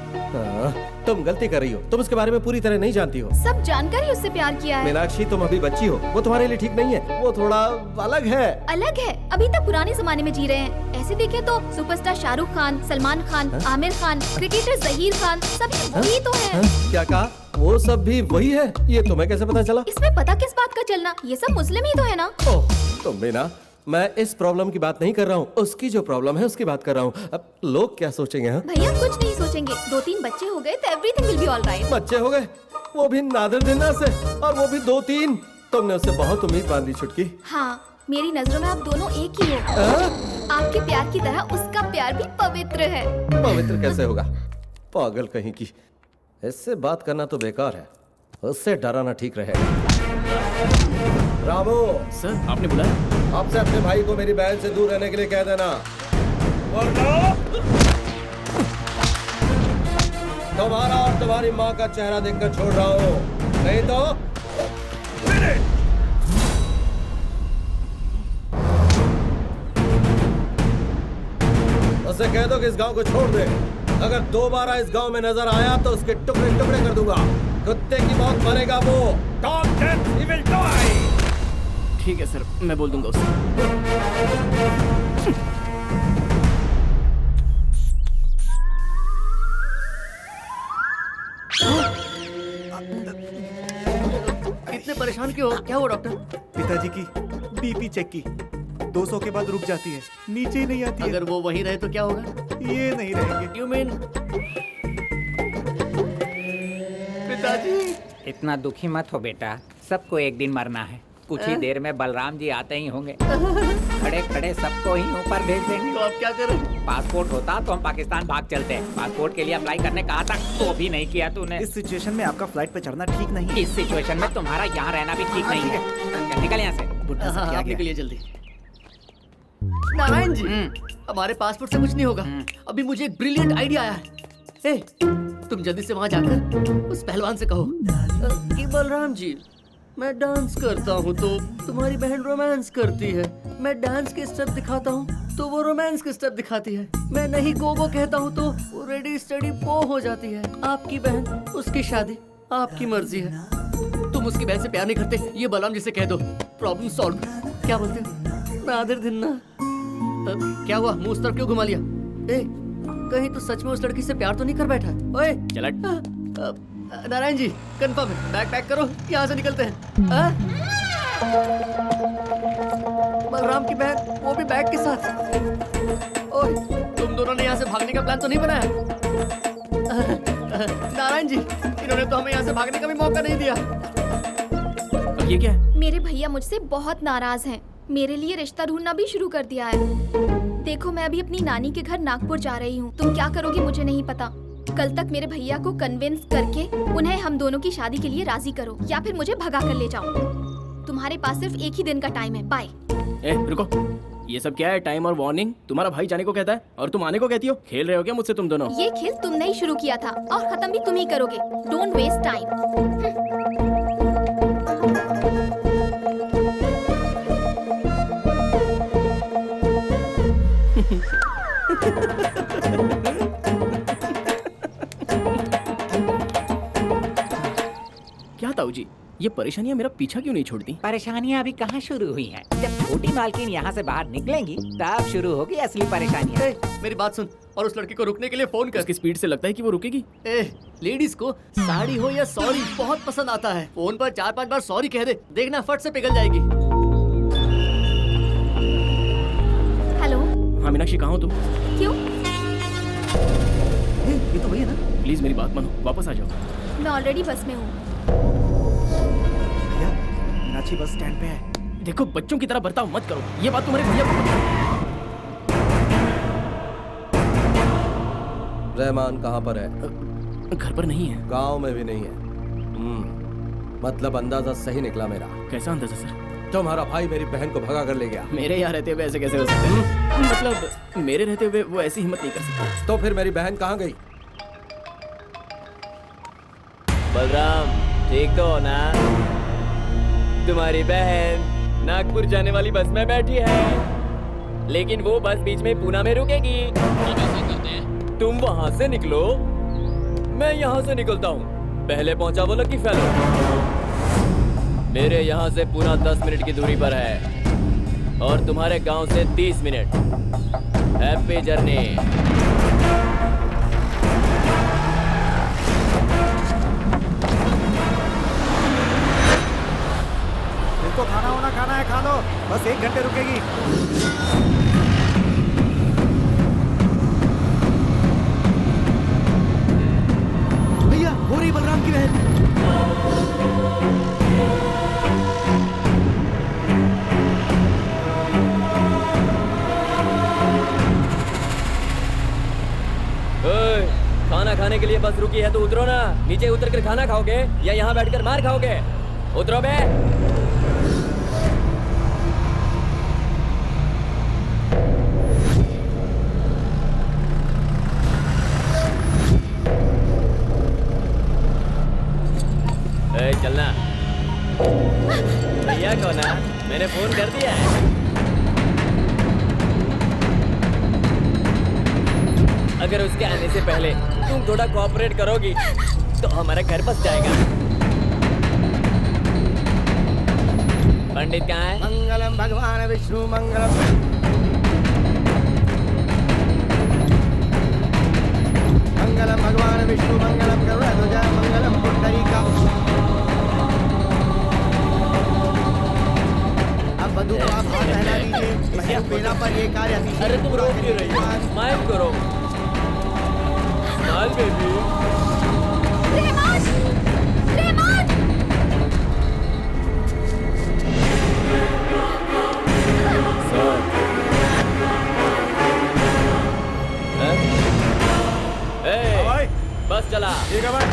तुम गलती कर रही हो, तुम इसके बारे में पूरी तरह नहीं जानती हो। सब जानकर ही उससे प्यार किया है। मीनाक्षी तुम अभी बच्ची हो, वो तुम्हारे लिए ठीक नहीं है, वो थोड़ा अलग है। अलग है? अभी तक पुराने जमाने में जी रहे हैं। ऐसे देखे तो सुपरस्टार शाहरुख खान, सलमान खान, आमिर खान, क्रिकेटर जहीर खान, सभी वही तो है। क्या कहा? वो सब भी वही है? ये तुम्हें कैसे पता चला? इसमें पता किस बात का चलना, ये सब मुस्लिम ही तो है ना। तुम भी ना, मैं इस प्रॉब्लम की बात नहीं कर रहा हूँ, उसकी जो प्रॉब्लम है उसकी बात कर रहा हूँ। अब लोग क्या सोचेंगे? हाँ भैया कुछ नहीं सोचेंगे। 2-3 बच्चे हो गए तो एवरीथिंग विल बी ऑलराइट। बच्चे हो गए, वो भी नादिर दिना से, और वो भी 2-3। तुमने उससे बहुत उम्मीद बांधी छुटकी। हाँ मेरी नजरों में आप दोनों एक ही हो। आपके प्यार की तरह उसका प्यार भी पवित्र है। पवित्र कैसे होगा? पागल कहीं की। इससे बात करना तो बेकार है, उससे डराना ठीक रहेगा। रामू सर आपने बुलाया? आपसे अपने भाई को मेरी बहन से दूर रहने के लिए कह देना, वरना तुम्हारा और तुम्हारी माँ का चेहरा देखकर छोड़ रहा हूँ, नहीं तो उसे कह दो कि इस गांव को छोड़ दे। अगर दोबारा इस गांव में नजर आया तो उसके टुकड़े टुकड़े कर दूंगा। कुत्ते की मौत मरेगा वो। ठीक है सर, मैं बोल दूंगा उसे। इतने परेशान क्यों हो? क्या हुआ डॉक्टर? पिताजी की बीपी चेक की, 200 के बाद रुक जाती है, नीचे ही नहीं आती है। अगर वो वहीं रहे तो क्या होगा? ये नहीं रहेंगे। यू मीन पिताजी? इतना दुखी मत हो बेटा, सबको एक दिन मरना है। कुछ ही देर में बलराम जी आते ही होंगे। खड़े खड़े सबको ही ऊपर भेज देंगे। तो अब क्या करें? पासपोर्ट होता तो हम पाकिस्तान भाग चलते हैं। पासपोर्ट के लिए अप्लाई करने कहा था तो भी नहीं किया तूने। इस सिचुएशन में आपका फ्लाइट पे चढ़ना ठीक नहीं है। इस सिचुएशन में तुम्हारा यहाँ रहना भी ठीक नहीं है। निकल यहाँ से। बुढ़ा सा क्या आप गया? निकलिए जल्दी। नारायण जी, हमारे पासपोर्ट से कुछ नहीं होगा। अभी मुझे एक ब्रिलियंट आइडिया आया है। ए, तुम जल्दी से वहाँ जाकर उस पहलवान से कहो कि बलराम जी, मैं डांस करता हूँ तो तुम्हारी बहन रोमांस करती है। मैं डांस के स्टेप दिखाता हूँ तो वो रोमांस के स्टेप दिखाती है। मैं नहीं गो गो कहता हूँ तो वो रेडी स्टडी पो हो जाती है। आपकी बहन, उसकी शादी आपकी मर्जी है। तुम उसकी बहन से प्यार नहीं करते, ये बलराम जी से कह दो। Problem solve. क्या बोलते हो? नादिर दिन्ना। क्या हुआ? मुंह उस तरफ क्यों घुमा लिया? ए, कहीं तो सच में उस लड़की से प्यार तो नहीं कर बैठा? ओए चल नारायण जी, कंफर्म है? बैग पैक करो, यहाँ से निकलते हैं। बलराम की बहन, वो भी बैग के साथ। ओए, तुम दोनों ने यहाँ से भागने का प्लान तो नहीं बनाया? नारायण जी, इन्होंने तो हमें यहाँ से भागने का भी मौका नहीं दिया। ये क्या है? मेरे भैया मुझसे बहुत नाराज हैं। मेरे लिए रिश्ता ढूंढना भी शुरू कर दिया है। देखो मैं अभी अपनी नानी के घर नागपुर जा रही हूँ। तुम क्या करोगे मुझे नहीं पता। कल तक मेरे भैया को कन्विंस करके उन्हें हम दोनों की शादी के लिए राजी करो, या फिर मुझे भगा कर ले जाओ। तुम्हारे पास सिर्फ एक ही दिन का टाइम है। बाय। रुको, ये सब क्या है? टाइम और वार्निंग? तुम्हारा भाई जाने को कहता है और तुम आने को कहती हो। खेल रहे हो क्या मुझसे तुम दोनों? ये खेल तुमने ही शुरू किया था और खत्म भी तुम ही करोगे। Don't waste time. क्या ताऊ जी, ये परेशानियां मेरा पीछा क्यों नहीं छोड़ती? परेशानियां अभी कहाँ शुरू हुई हैं? जब छोटी मालकिन यहाँ से बाहर निकलेंगी तब शुरू होगी असली परेशानियां। मेरी बात सुन और उस लड़की को रुकने के लिए फोन कर। उसकी स्पीड से लगता है कि वो रुकेगी। लेडीज को साड़ी हो या सॉरी बहुत पसंद आता है। फोन पर 4-5 बार सॉरी कह दे, देखना फट से पिघल जाएगी। हेलो। हाँ मीनाक्षी, कहाँ हो तुम? क्यों? ये तो भैया ना। प्लीज मेरी बात मानो, वापस आ जाओ। मैं ऑलरेडी बस में हूँ। मीनाक्षी बस स्टैंड पे है। देखो बच्चों की तरह बर्ताव मत करो, ये बात तुम्हारे भैया को पता है। रहमान कहाँ पर है? घर पर नहीं है। गांव में भी नहीं है। मतलब अंदाजा सही निकला मेरा। कैसा अंदाजा सर? तुम्हारा भाई मेरी बहन को भगा कर ले गया। मेरे यहाँ रहते हुए ऐसे कैसे हो सकता है? मतलब मेरे रहते हुए वो ऐसी हिम्मत नहीं कर सकता। तो फिर मेरी बहन कहाँ गई? बलराम ठीक तो हो ना? तुम्हारी बहन नागपुर जाने वाली बस में बैठी है, लेकिन वो बस बीच में पूना में रुकेगी। अब ऐसा करते हैं, तुम वहाँ से निकलो, मैं यहाँ से निकलता हूँ। पहले पहुँचा वो लकी फेलो। मेरे यहाँ से पूना 10 मिनट की दूरी पर है और तुम्हारे गांव से 30 मिनट। Happy journey. तो खाना है, खा लो। बस 1 घंटे रुकेगी। भैया हो रही बलराम की बहन। खाना खाने के लिए बस रुकी है तो उतरो ना। नीचे उतर कर खाना खाओगे या यहाँ बैठकर मार खाओगे? उतरो बे। चलना। भैया को ना मैंने फोन कर दिया है। अगर उसके आने से पहले तुम थोड़ा कोऑपरेट करोगी तो हमारा घर बस जाएगा। पंडित कहाँ है? मंगलम भगवान विष्णु मंगलम। मंगलम भगवान विष्णु मंगलम गरुड़ध्वजा मंगलम पुंडरीका। अब वधू को आप हाथ पहना दीजिए। भैया पेना पर ये कार्य अतिशय। अरे तुम रोक क्यों रही हो? स्माइल करो। Smile baby. बस चला। ठीक है भाई।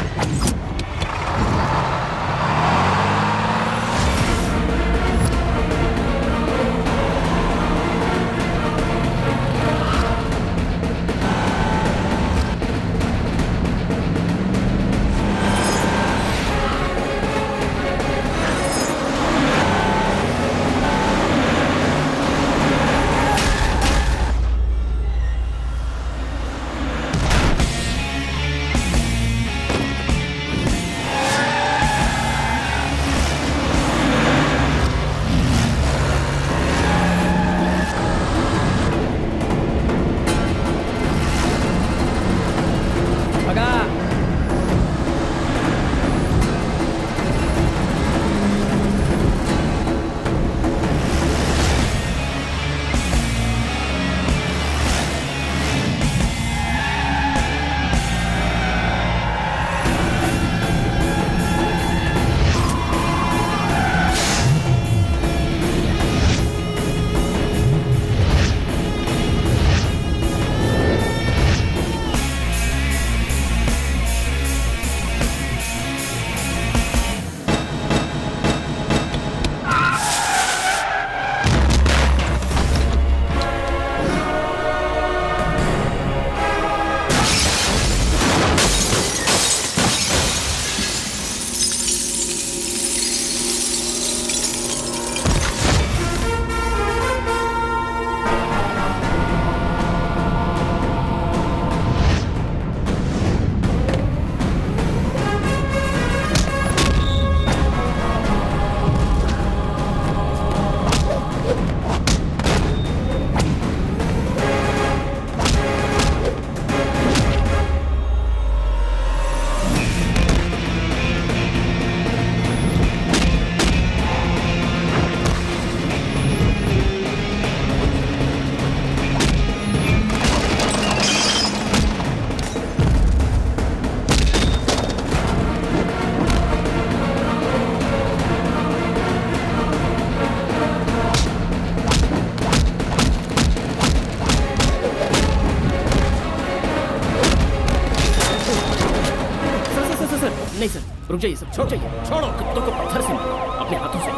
नहीं सर, रुक जाइए सर, छोड़ जाइए, छोड़ो। कुत्तों को पत्थर से मारो, अपने हाथों से,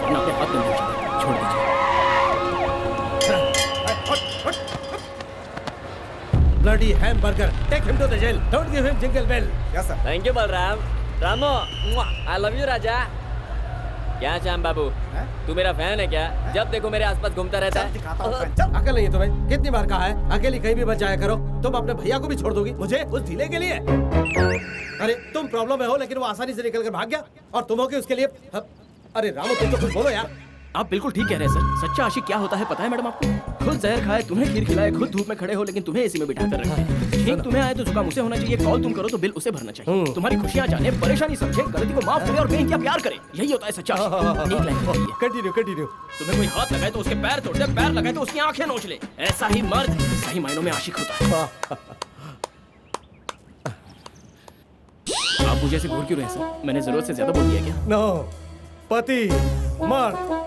वरना अपने हाथ बंद हो जाएंगे। छोड़ दीजिए। Bloody hamburger! Take him to the jail. Don't give him jingle bell. Yes sir. Thank you Balram. रामो, आई लव यू राजा। क्या श्याम बाबू, तू मेरा फैन है क्या? जब देखो मेरे आसपास घूमता रहता है। अकल नहीं है तुम्हें? कितनी बार कहा है अकेली कहीं भी बच जाया करो। तुम अपने भैया को भी छोड़ दोगी मुझे उस ढीले के लिए? अरे तुम प्रॉब्लम में हो लेकिन वो आसानी से निकल कर भाग गया और तुम हो कि उसके लिए। अरे रामू तुम तो कुछ बोलो यार। आप बिल्कुल ठीक कह रहे हैं सर। सच्चा आशिक क्या होता है पता है मैडम आपको? खुद जहर खाए, तुम्हें खीर खिलाए, खुद धूप में खड़े हो लेकिन तुम्हें एसी में बिठा कर रखे। ठीक तुम्हें आए तो जुकाम उसे होना चाहिए, कॉल तुम करो तो बिल उसे भरना चाहिए। तुम्हारी खुशियां जाने, परेशानी समझे, गलती को माफ करे और बेइंतहा प्यार करे। यही होता है सच्चा आशिक। एक लाइन कंटिन्यू। तुम्हें कोई हाथ लगाए तो उसके पैर तोड़ दे, पैर लगाए तो उसकी आंखें नोच ले। ऐसा ही मर्द सही मायनों में आशिक होता है। आप मुझे ऐसे घूर क्यों रहे सर? मैंने जरूरत से ज्यादा बोल दिया क्या? नो, पति मर्द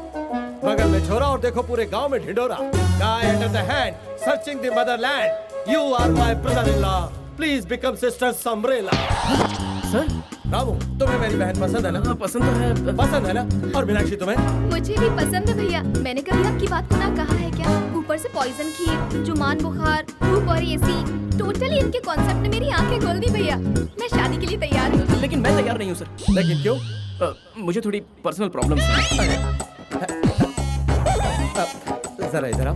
बगल में छोरा और देखो पूरे गांव में Dhindora. Guy under the hand, searching the motherland. You are my brother-in-law. Please become sister's umbrella. Sir, Ramu तुम्हें मेरी बहन पसंद है ना? पसंद तो है। पसंद है ना? और मीनाक्षी तुम्हें? मुझे भी पसंद है भैया। मैंने कभी आपकी बात को ना कहा है क्या? ऊपर से पॉइजन खीर, जुमान बुखार, धूप और एसी, टोटली इनके कॉन्सेप्ट ने मेरी आंखें खोल दी भैया। मैं शादी के लिए तैयार हूँ। लेकिन मैं तैयार नहीं हूँ सर। लेकिन क्यों? मुझे थोड़ी पर्सनल प्रॉब्लम है। जरा इधर आओ।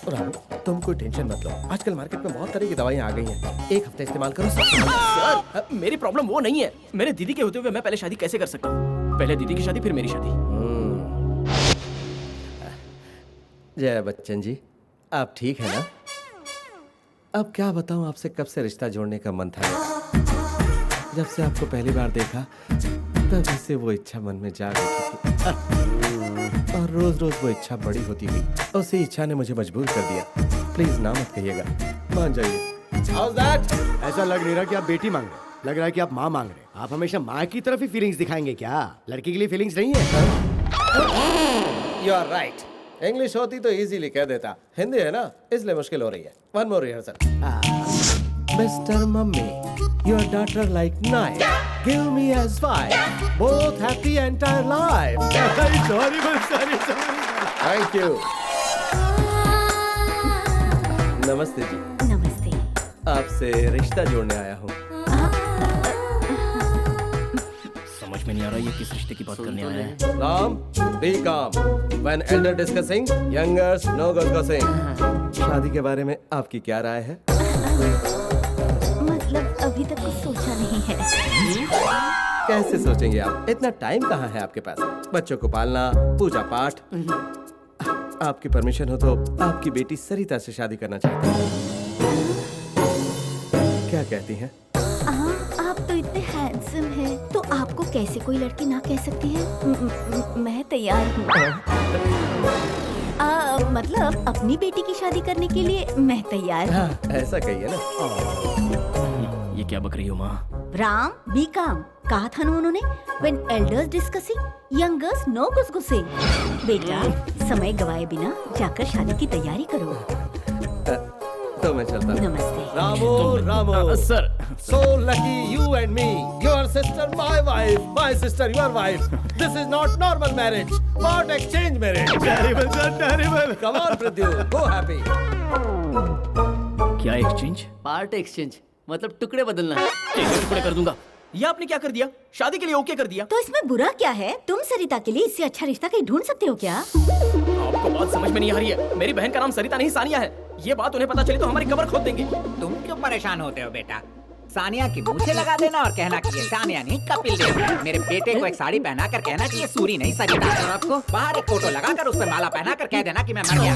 रामू तुम कोई टेंशन मत लो। आजकल मार्केट में बहुत तरह की दवाइयाँ आ गई हैं। एक हफ्ता इस्तेमाल करो सर, मेरी प्रॉब्लम वो नहीं है। मेरे दीदी के होते हुए मैं पहले शादी कैसे कर सकता हूँ? पहले दीदी की शादी फिर मेरी शादी। जय बच्चन जी, आप ठीक है ना? अब क्या बताऊं आपसे, कब से रिश्ता जोड़ने का मन था मेरा। जब से आपको पहली बार देखा तभी से वो इच्छा मन में जाग उठी थी और रोज रोज वो इच्छा बड़ी होती गई। उसी इच्छा ने मुझे मजबूर कर दिया। प्लीज ना मत कहिएगा, मान जाइए। How's that? ऐसा लग नहीं रहा कि आप बेटी मांग रहे, लग रहा है कि आप माँ मांग रहे। आप हमेशा माँ की तरफ ही फीलिंग्स दिखाएंगे क्या? लड़की के लिए फीलिंग्स नहीं है? You are right. इंग्लिश होती तो इजीली कह देता, हिंदी है ना इसलिए मुश्किल हो रही है। One more rehearsal. Mr. Mummy, your daughter like knife. Give me as wife. Both happy entire life. Sorry. Thank you. नमस्ते जी। नमस्ते। आपसे रिश्ता जोड़ने आया हूँ। समझ में नहीं आ रहा ये किस रिश्ते की बात करने आया है। Ram, be calm. When elder discussing, youngers no discussing. शादी के बारे में आपकी क्या राय है? मतलब अभी तक कुछ सोचा नहीं है। कैसे सोचेंगे आप? इतना टाइम कहाँ है आपके पास? बच्चों को पालना, पूजा पाठ। आपकी परमिशन हो तो आपकी बेटी सरिता से शादी करना चाहती हूँ। क्या कहती हैं? आप तो इतने हैंडसम हैं, तो आपको कैसे कोई लड़की ना कह सकती है? मैं तैयार हूँ। मतलब अपनी बेटी की शादी करने के लिए मैं तैयार हूँ। ऐसा कहिए ना। ये क्या बक रही हो माँ? राम, बी काम। कहा था ना उन्होंने, when elders discussing, youngers no गुसगुसे। बेटा, समय गवाए बिना जाकर शादी की तैयारी करो। तो मैं चलता हूँ। नमस्ते। रामो, sir. So lucky you and me. Your sister my wife, my sister your wife. This is not normal marriage. What exchange marriage? Terrible, sir, terrible. Come on, Prithu, go happy. क्या एक्सचेंज? पार्ट एक्सचेंज मतलब टुकड़े बदलना। टुकड़े कर दूंगा। ये आपने क्या कर दिया? शादी के लिए ओके कर दिया। तो इसमें बुरा क्या है? तुम सरिता के लिए इससे अच्छा रिश्ता कहीं ढूंढ सकते हो क्या? आपको बात समझ में नहीं आ रही है। मेरी बहन का नाम सरिता नहीं सानिया है। ये बात उन्हें पता चली तो हमारी कब्र खोद देंगे। तुम क्यों परेशान होते हो बेटा? सानिया की मूछें लगा देना और कहना कि ये सानिया नहीं कपिल देव। मेरे बेटे को एक साड़ी पहना कर कहना कि ये सूरी नहीं सरिता। और आपको बाहर एक फोटो लगाकर उस पर माला पहना कर कह देना कि मैं मर गया।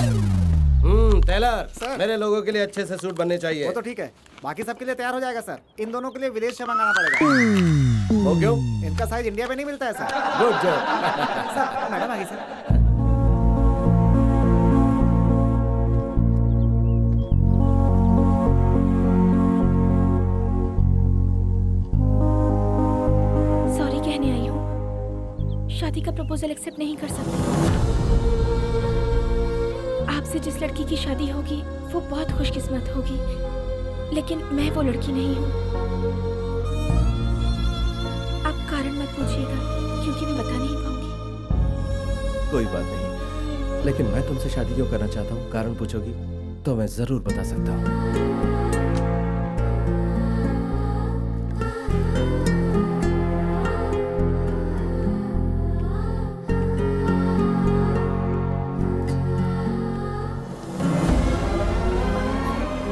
टेलर, मेरे लोगों के लिए अच्छे से सूट बनने चाहिए। वो तो ठीक है, बाकी सबके लिए तैयार हो जाएगा सर। इन दोनों के लिए विदेश से मंगाना पड़ेगा। वो क्यों? इनका साइज इंडिया में नहीं मिलता है sir. Good job. Sir, madam आ गई सर। सॉरी कहने आई हूँ। शादी का प्रपोजल एक्सेप्ट नहीं कर सकती। आपसे जिस लड़की की शादी होगी वो बहुत खुशकिस्मत होगी। लेकिन मैं वो लड़की नहीं हूँ। आप कारण मत पूछिएगा क्योंकि मैं बता नहीं पाऊंगी। कोई बात नहीं, लेकिन मैं तुमसे शादी क्यों करना चाहता हूँ कारण पूछोगी तो मैं जरूर बता सकता हूँ।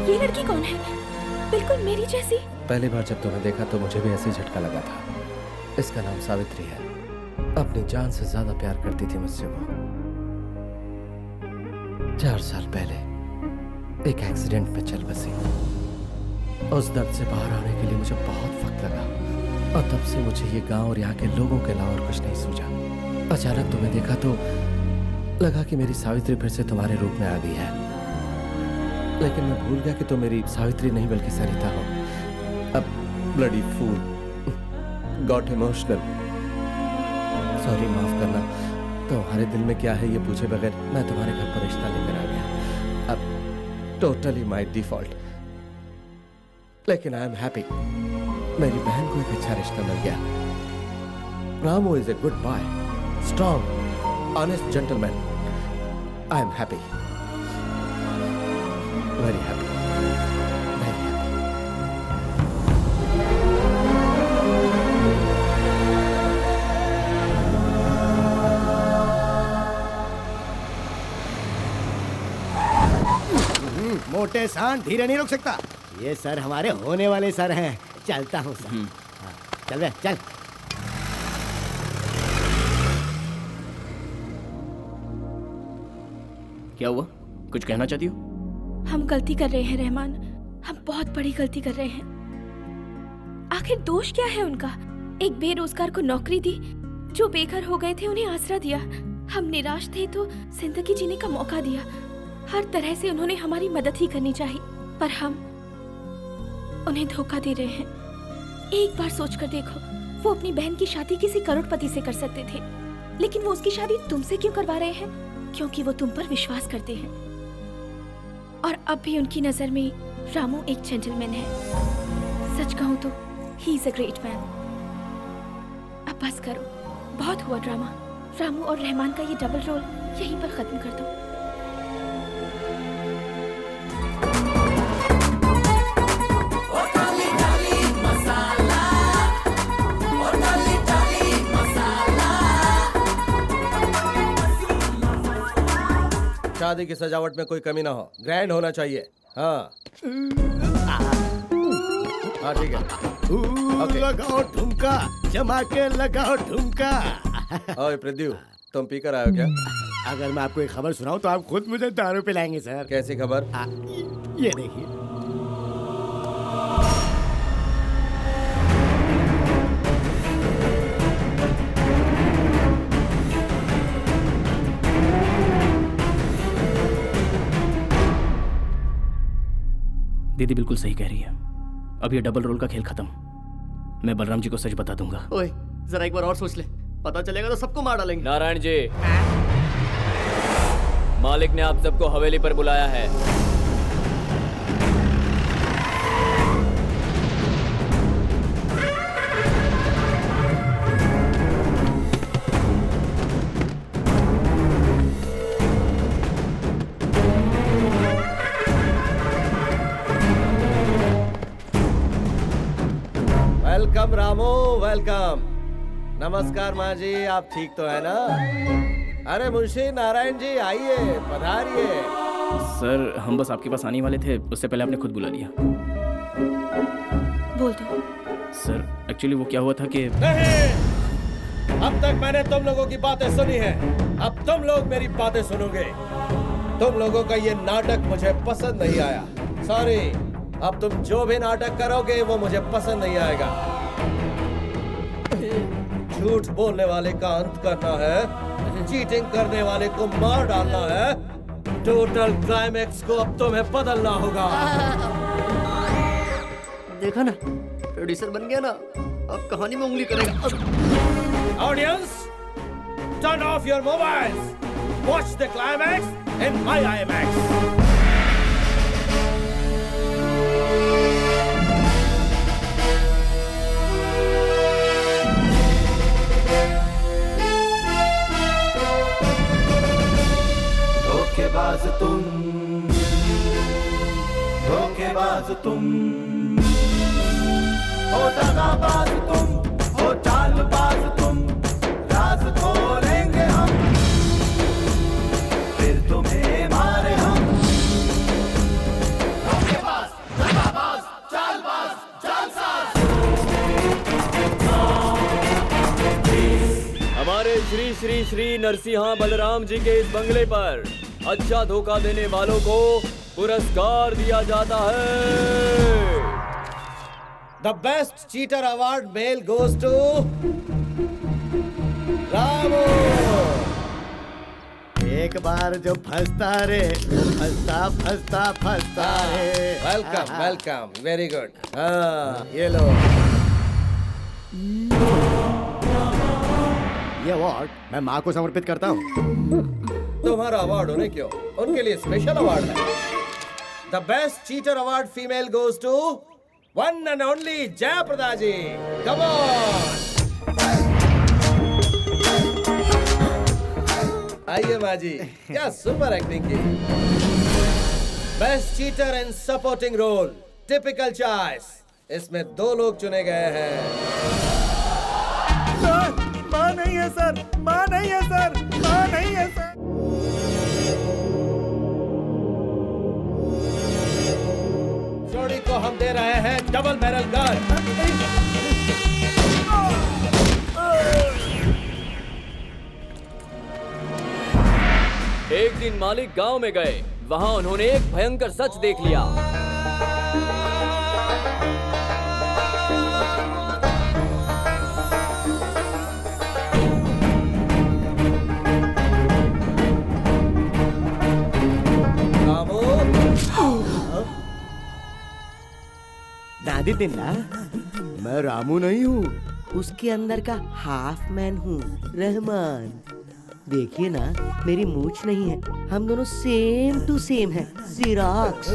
ये लड़की कौन है? बिल्कुल मेरी जैसी। पहली बार जब तुम्हें देखा तो मुझे भी ऐसे ही झटका लगा था। इसका नाम सावित्री है। अपनी जान से ज्यादा प्यार करती थी मुझसे वो। 4 साल पहले एक एक्सीडेंट में चल बसी। उस दर्द से बाहर आने के लिए मुझे बहुत वक्त लगा और तब से मुझे ये गांव और यहाँ के लोगों के अलावा और कुछ नहीं सूझा। अचानक तुम्हें देखा तो लगा कि मेरी सावित्री फिर से तुम्हारे रूप में आ गई है, लेकिन मैं भूल गया कि तुम मेरी सावित्री नहीं बल्कि सरिता हो। अब bloody fool got emotional. Sorry, माफ करना। तुम्हारे दिल में क्या है ये पूछे बगैर मैं तुम्हारे घर पर रिश्ता लेकर आ गया। अब टोटली माय डिफॉल्ट, लेकिन आई एम हैप्पी। मेरी बहन को एक अच्छा रिश्ता मिल गया। Ramu is a good boy, strong, honest gentleman. I am happy, very happy, very happy. मोटे सान धीरे नहीं रुक सकता। ये सर हमारे होने वाले सर हैं। चलता हूँ सर। हाँ, चल बे, चल। क्या हुआ? कुछ कहना चाहती हो? हम गलती कर रहे हैं रहमान, हम बहुत बड़ी गलती कर रहे हैं। आखिर दोष क्या है उनका? एक बेरोजगार को नौकरी दी, जो बेघर हो गए थे उन्हें आसरा दिया। हम निराश थे तो जिंदगी जीने का मौका दिया। हर तरह से उन्होंने हमारी मदद ही करनी चाहिए, पर हम उन्हें धोखा दे रहे हैं। एक बार सोच कर देखो, वो अपनी बहन की शादी किसी करोड़पति से कर सकते थे, लेकिन वो उसकी शादी तुमसे क्यों करवा रहे हैं? क्योंकि वो तुम पर विश्वास करते हैं। और अब भी उनकी नजर में रामू एक जेंटलमैन है। सच कहूं तो he is a great man. अब बस करो, बहुत हुआ ड्रामा। रामू और रहमान का ये डबल रोल यहीं पर खत्म कर दो। शादी की सजावट में कोई कमी ना हो, ग्रैंड होना चाहिए। हाँ हाँ ठीक है। ओके। लगाओ ठुमका, जमा के लगाओ ठुमका। ओए प्रद्यु, तुम पी कर आए हो क्या? अगर मैं आपको एक खबर सुनाऊं तो आप खुद मुझे दारू पिलाएंगे सर। कैसी खबर? ये देखिए। दीदी बिल्कुल सही कह रही है। अब ये डबल रोल का खेल खत्म। मैं बलराम जी को सच बता दूंगा। ओए, जरा एक बार और सोच ले, पता चलेगा तो सबको मार डालेंगे। नारायण जी, मालिक ने आप सबको हवेली पर बुलाया है। Welcome Ramu, welcome. नमस्कार माँ जी, आप ठीक तो है ना? अरे मुंशी नारायण जी, आइए, पधारिए। सर, हम बस आपके पास आने वाले थे, उससे पहले आपने खुद बुला लिया। बोल दो। सर, एक्चुअली वो क्या हुआ था कि नहीं, अब तक मैंने तुम लोगों की बातें सुनी है, अब तुम लोग मेरी बातें सुनोगे। तुम लोगों का ये नाटक मुझे पसंद नहीं आया। सॉरी, अब तुम जो भी नाटक करोगे वो मुझे पसंद नहीं आएगा। झूठ बोलने वाले का अंत करना है, चीटिंग करने वाले को मार डालना है। टोटल क्लाइमैक्स को अब तुम्हें बदलना होगा। देखा ना, प्रोड्यूसर बन गया ना, अब कहानी में उंगली करेगा। Audience, turn off your mobiles, watch the climax in my IMAX। धोखेबाज तुम, हो दगाबाज तुम, हो चालबाज तुम, राज खोलेंगे हम, फिर तुम्हें मारे हम। धोखेबाज, दगाबाज, चालबाज, जालसाज। हमारे श्री श्री श्री नरसिंहा बलराम जी के इस बंगले पर अच्छा धोखा देने वालों को पुरस्कार दिया जाता है। The best cheater award male goes to Ramu. एक बार जो फंसता रे वो फंसता फंसता फंसता रे। Welcome welcome, very good. हाँ ये लो। ये अवार्ड मैं माँ को समर्पित करता हूँ। तुम्हारा अवार्ड होने क्यों, उनके लिए स्पेशल अवार्ड है। The best cheater award female goes to one and only Jayaprada ji. Come on. आइए माँ जी, क्या सुपर एक्टिंग की। Best cheater in supporting role, typical choice. इसमें 2 लोग चुने गए हैं। माँ नहीं है सर, माँ नहीं है सर, माँ नहीं है सर। जोड़ी को हम दे रहे हैं डबल बैरल गन। एक दिन मालिक गांव में गए, वहां उन्होंने एक भयंकर सच देख लिया। दादी दिन्ना, मैं रामू नहीं हूँ, उसके अंदर का हाफ मैन हूँ, रहमान। देखिए ना, मेरी मूछ नहीं है, हम दोनों सेम टू सेम हैं, जिराक्स।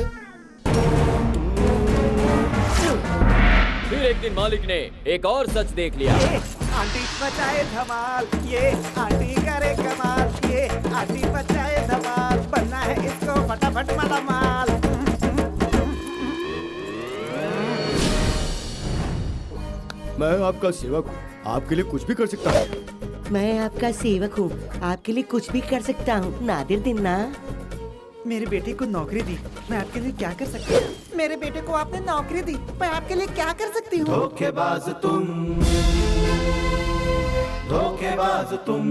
फिर एक दिन मालिक ने एक और सच देख लिया। आंटी बचाए धमाल, ये आंटी करे कमाल, ये आंटी बचाए धमाल, बनना है इसको फटाफट माला माल। मैं आपका सेवक हूँ, आपके लिए कुछ भी कर सकता हूँ। मैं आपका सेवक हूँ, आपके लिए कुछ भी कर सकता हूँ, नादिर दिन्ना। मेरे बेटे को नौकरी दी, मैं आपके लिए क्या कर सकती हूँ? मेरे बेटे को आपने नौकरी दी, मैं आपके लिए क्या कर सकती हूँ? धोखेबाज तुम, धोखेबाज तुम,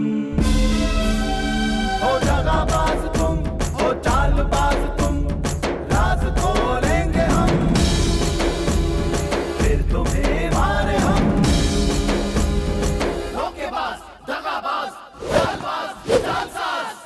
हो दगाबाज तुम, हो चालबाज तुम, राज खोलेंगे हम, फिर तुम्हें मारे हम। धोखेबाज, दगाबाज, चालबाज, जालसाज।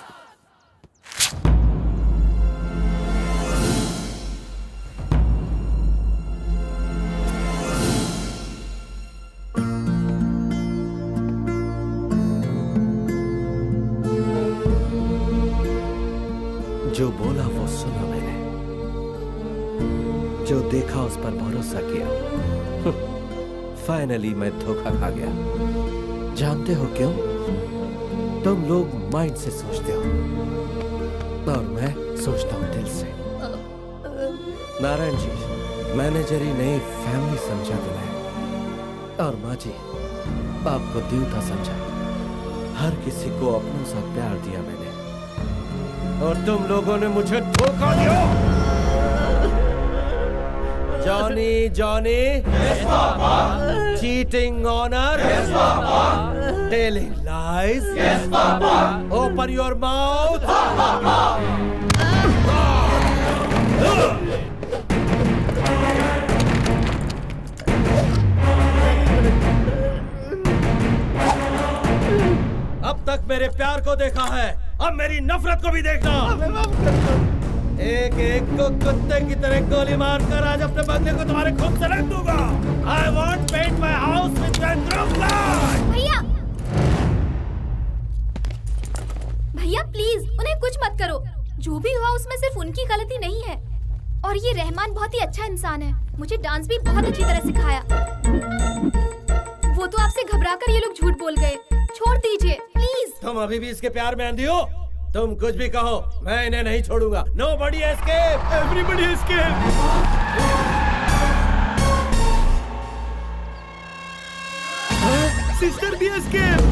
जो बोला वो सुना मैंने, जो देखा उस पर भरोसा किया। फाइनली मैं धोखा खा गया। जानते हो क्यों? तुम लोग माइंड से सोचते हो और मैं सोचता हूँ दिल से। नारायण जी, मैनेजर नई फैमिली समझा तुम्हें, और माँ जी बाप को देवता समझा। हर किसी को अपनों सा प्यार दिया मैंने, और तुम लोगों ने मुझे धोखा दिया। Johnny Johnny, cheating honour, telling lies, open your mouth. अब तक मेरे प्यार को देखा है, अब मेरी नफरत को भी देखना। एक एक को कुत्ते की तरह गोली मारकर आज अपने बंदे को तुम्हारे खून से रख दूंगा। I won't paint my house with random blood। भैया, भैया प्लीज उन्हें कुछ मत करो। जो भी हुआ उसमें सिर्फ उनकी गलती नहीं है। और ये रहमान बहुत ही अच्छा इंसान है, मुझे डांस भी बहुत अच्छी तरह सिखाया। वो तो आपसे घबराकर ये लोग झूठ बोल गए, छोड़ दीजिए प्लीज। तुम अभी भी इसके प्यार में अंधी हो। तुम कुछ भी कहो, मैं इन्हें नहीं छोड़ूंगा। Nobody escape, everybody escape। Sister भी एस्केप।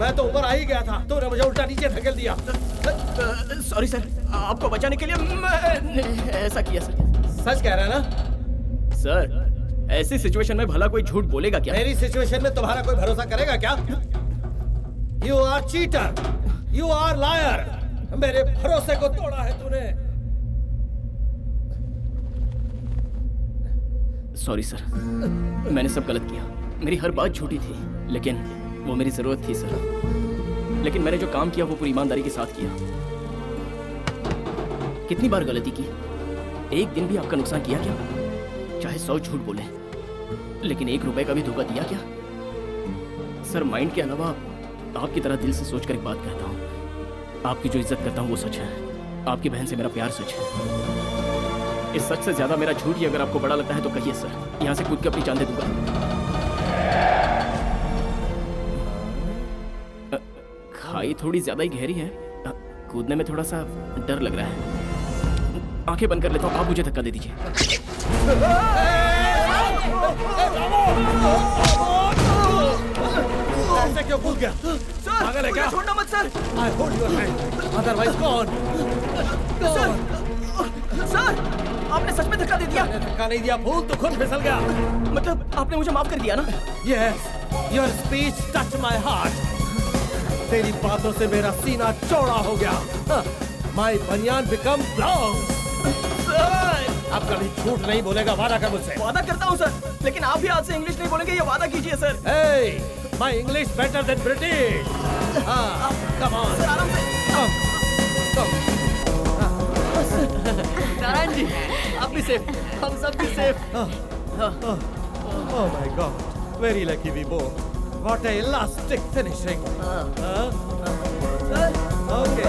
मैं तो ऊपर आ ही गया था, तूने मुझे उल्टा नीचे धकेल दिया। सॉरी सर, आपको बचाने के लिए मैंने ऐसा किया सर। सच कह रहा है ना? सर, ऐसी सिचुएशन में भला कोई झूठ बोलेगा क्या? मेरी सिचुएशन में तुम्हारा कोई भरोसा करेगा क्या? You are cheater, you are liar. मेरे भरोसे को तोड़ा है तूने। सॉरी सर, मैंने सब गलत किया। मेरी हर बात झूठी थी, लेकिन वो मेरी जरूरत थी सर। लेकिन मैंने जो काम किया वो पूरी ईमानदारी के साथ किया। कितनी बार गलती की, एक दिन भी आपका नुकसान किया क्या? चाहे 100 झूठ बोले, लेकिन 1 रुपए का भी धोखा दिया क्या? सर, माइंड के अलावा आपकी तरह दिल से सोचकर एक बात कहता हूँ। आपकी जो इज्जत करता हूँ वो सच है। आपकी बहन से मेरा प्यार सच है। इस सच से ज्यादा मेरा झूठ ही अगर आपको बड़ा लगता है तो कहिए सर, यहाँ से कूद के अपनी जान दे दूंगा। खाई थोड़ी ज्यादा ही गहरी है। कूदने में थोड़ा सा डर लग रहा है। आंखें बंद कर लेता हूँ, आप मुझे धक्का दे दीजिए। ऐसे क्यों कूद गया? पागल है क्या? छोड़ना मत sir. I hold your hand. Otherwise gone. Sir, आपने सच में धक्का दे दिया? मैंने धक्का नहीं दिया, फूल तो खुद फिसल गया। मतलब आपने मुझे माफ कर दिया ना? Yes, your speech touched my heart. तेरी बातों से मेरा सीना चौड़ा हो गया। My बनियान become blouse. अब कभी झूठ नहीं बोलेगा, वादा कर मुझसे। वादा करता हूँ सर, लेकिन आप भी आज से इंग्लिश नहीं बोलेंगे, ये वादा कीजिए sir. Hey, my English better than British. Come on. Sir आराम से। Come. नारायण जी, आप भी सेफ, हम सब भी safe. Oh my God, very lucky we both. What a elastic finishing. Okay.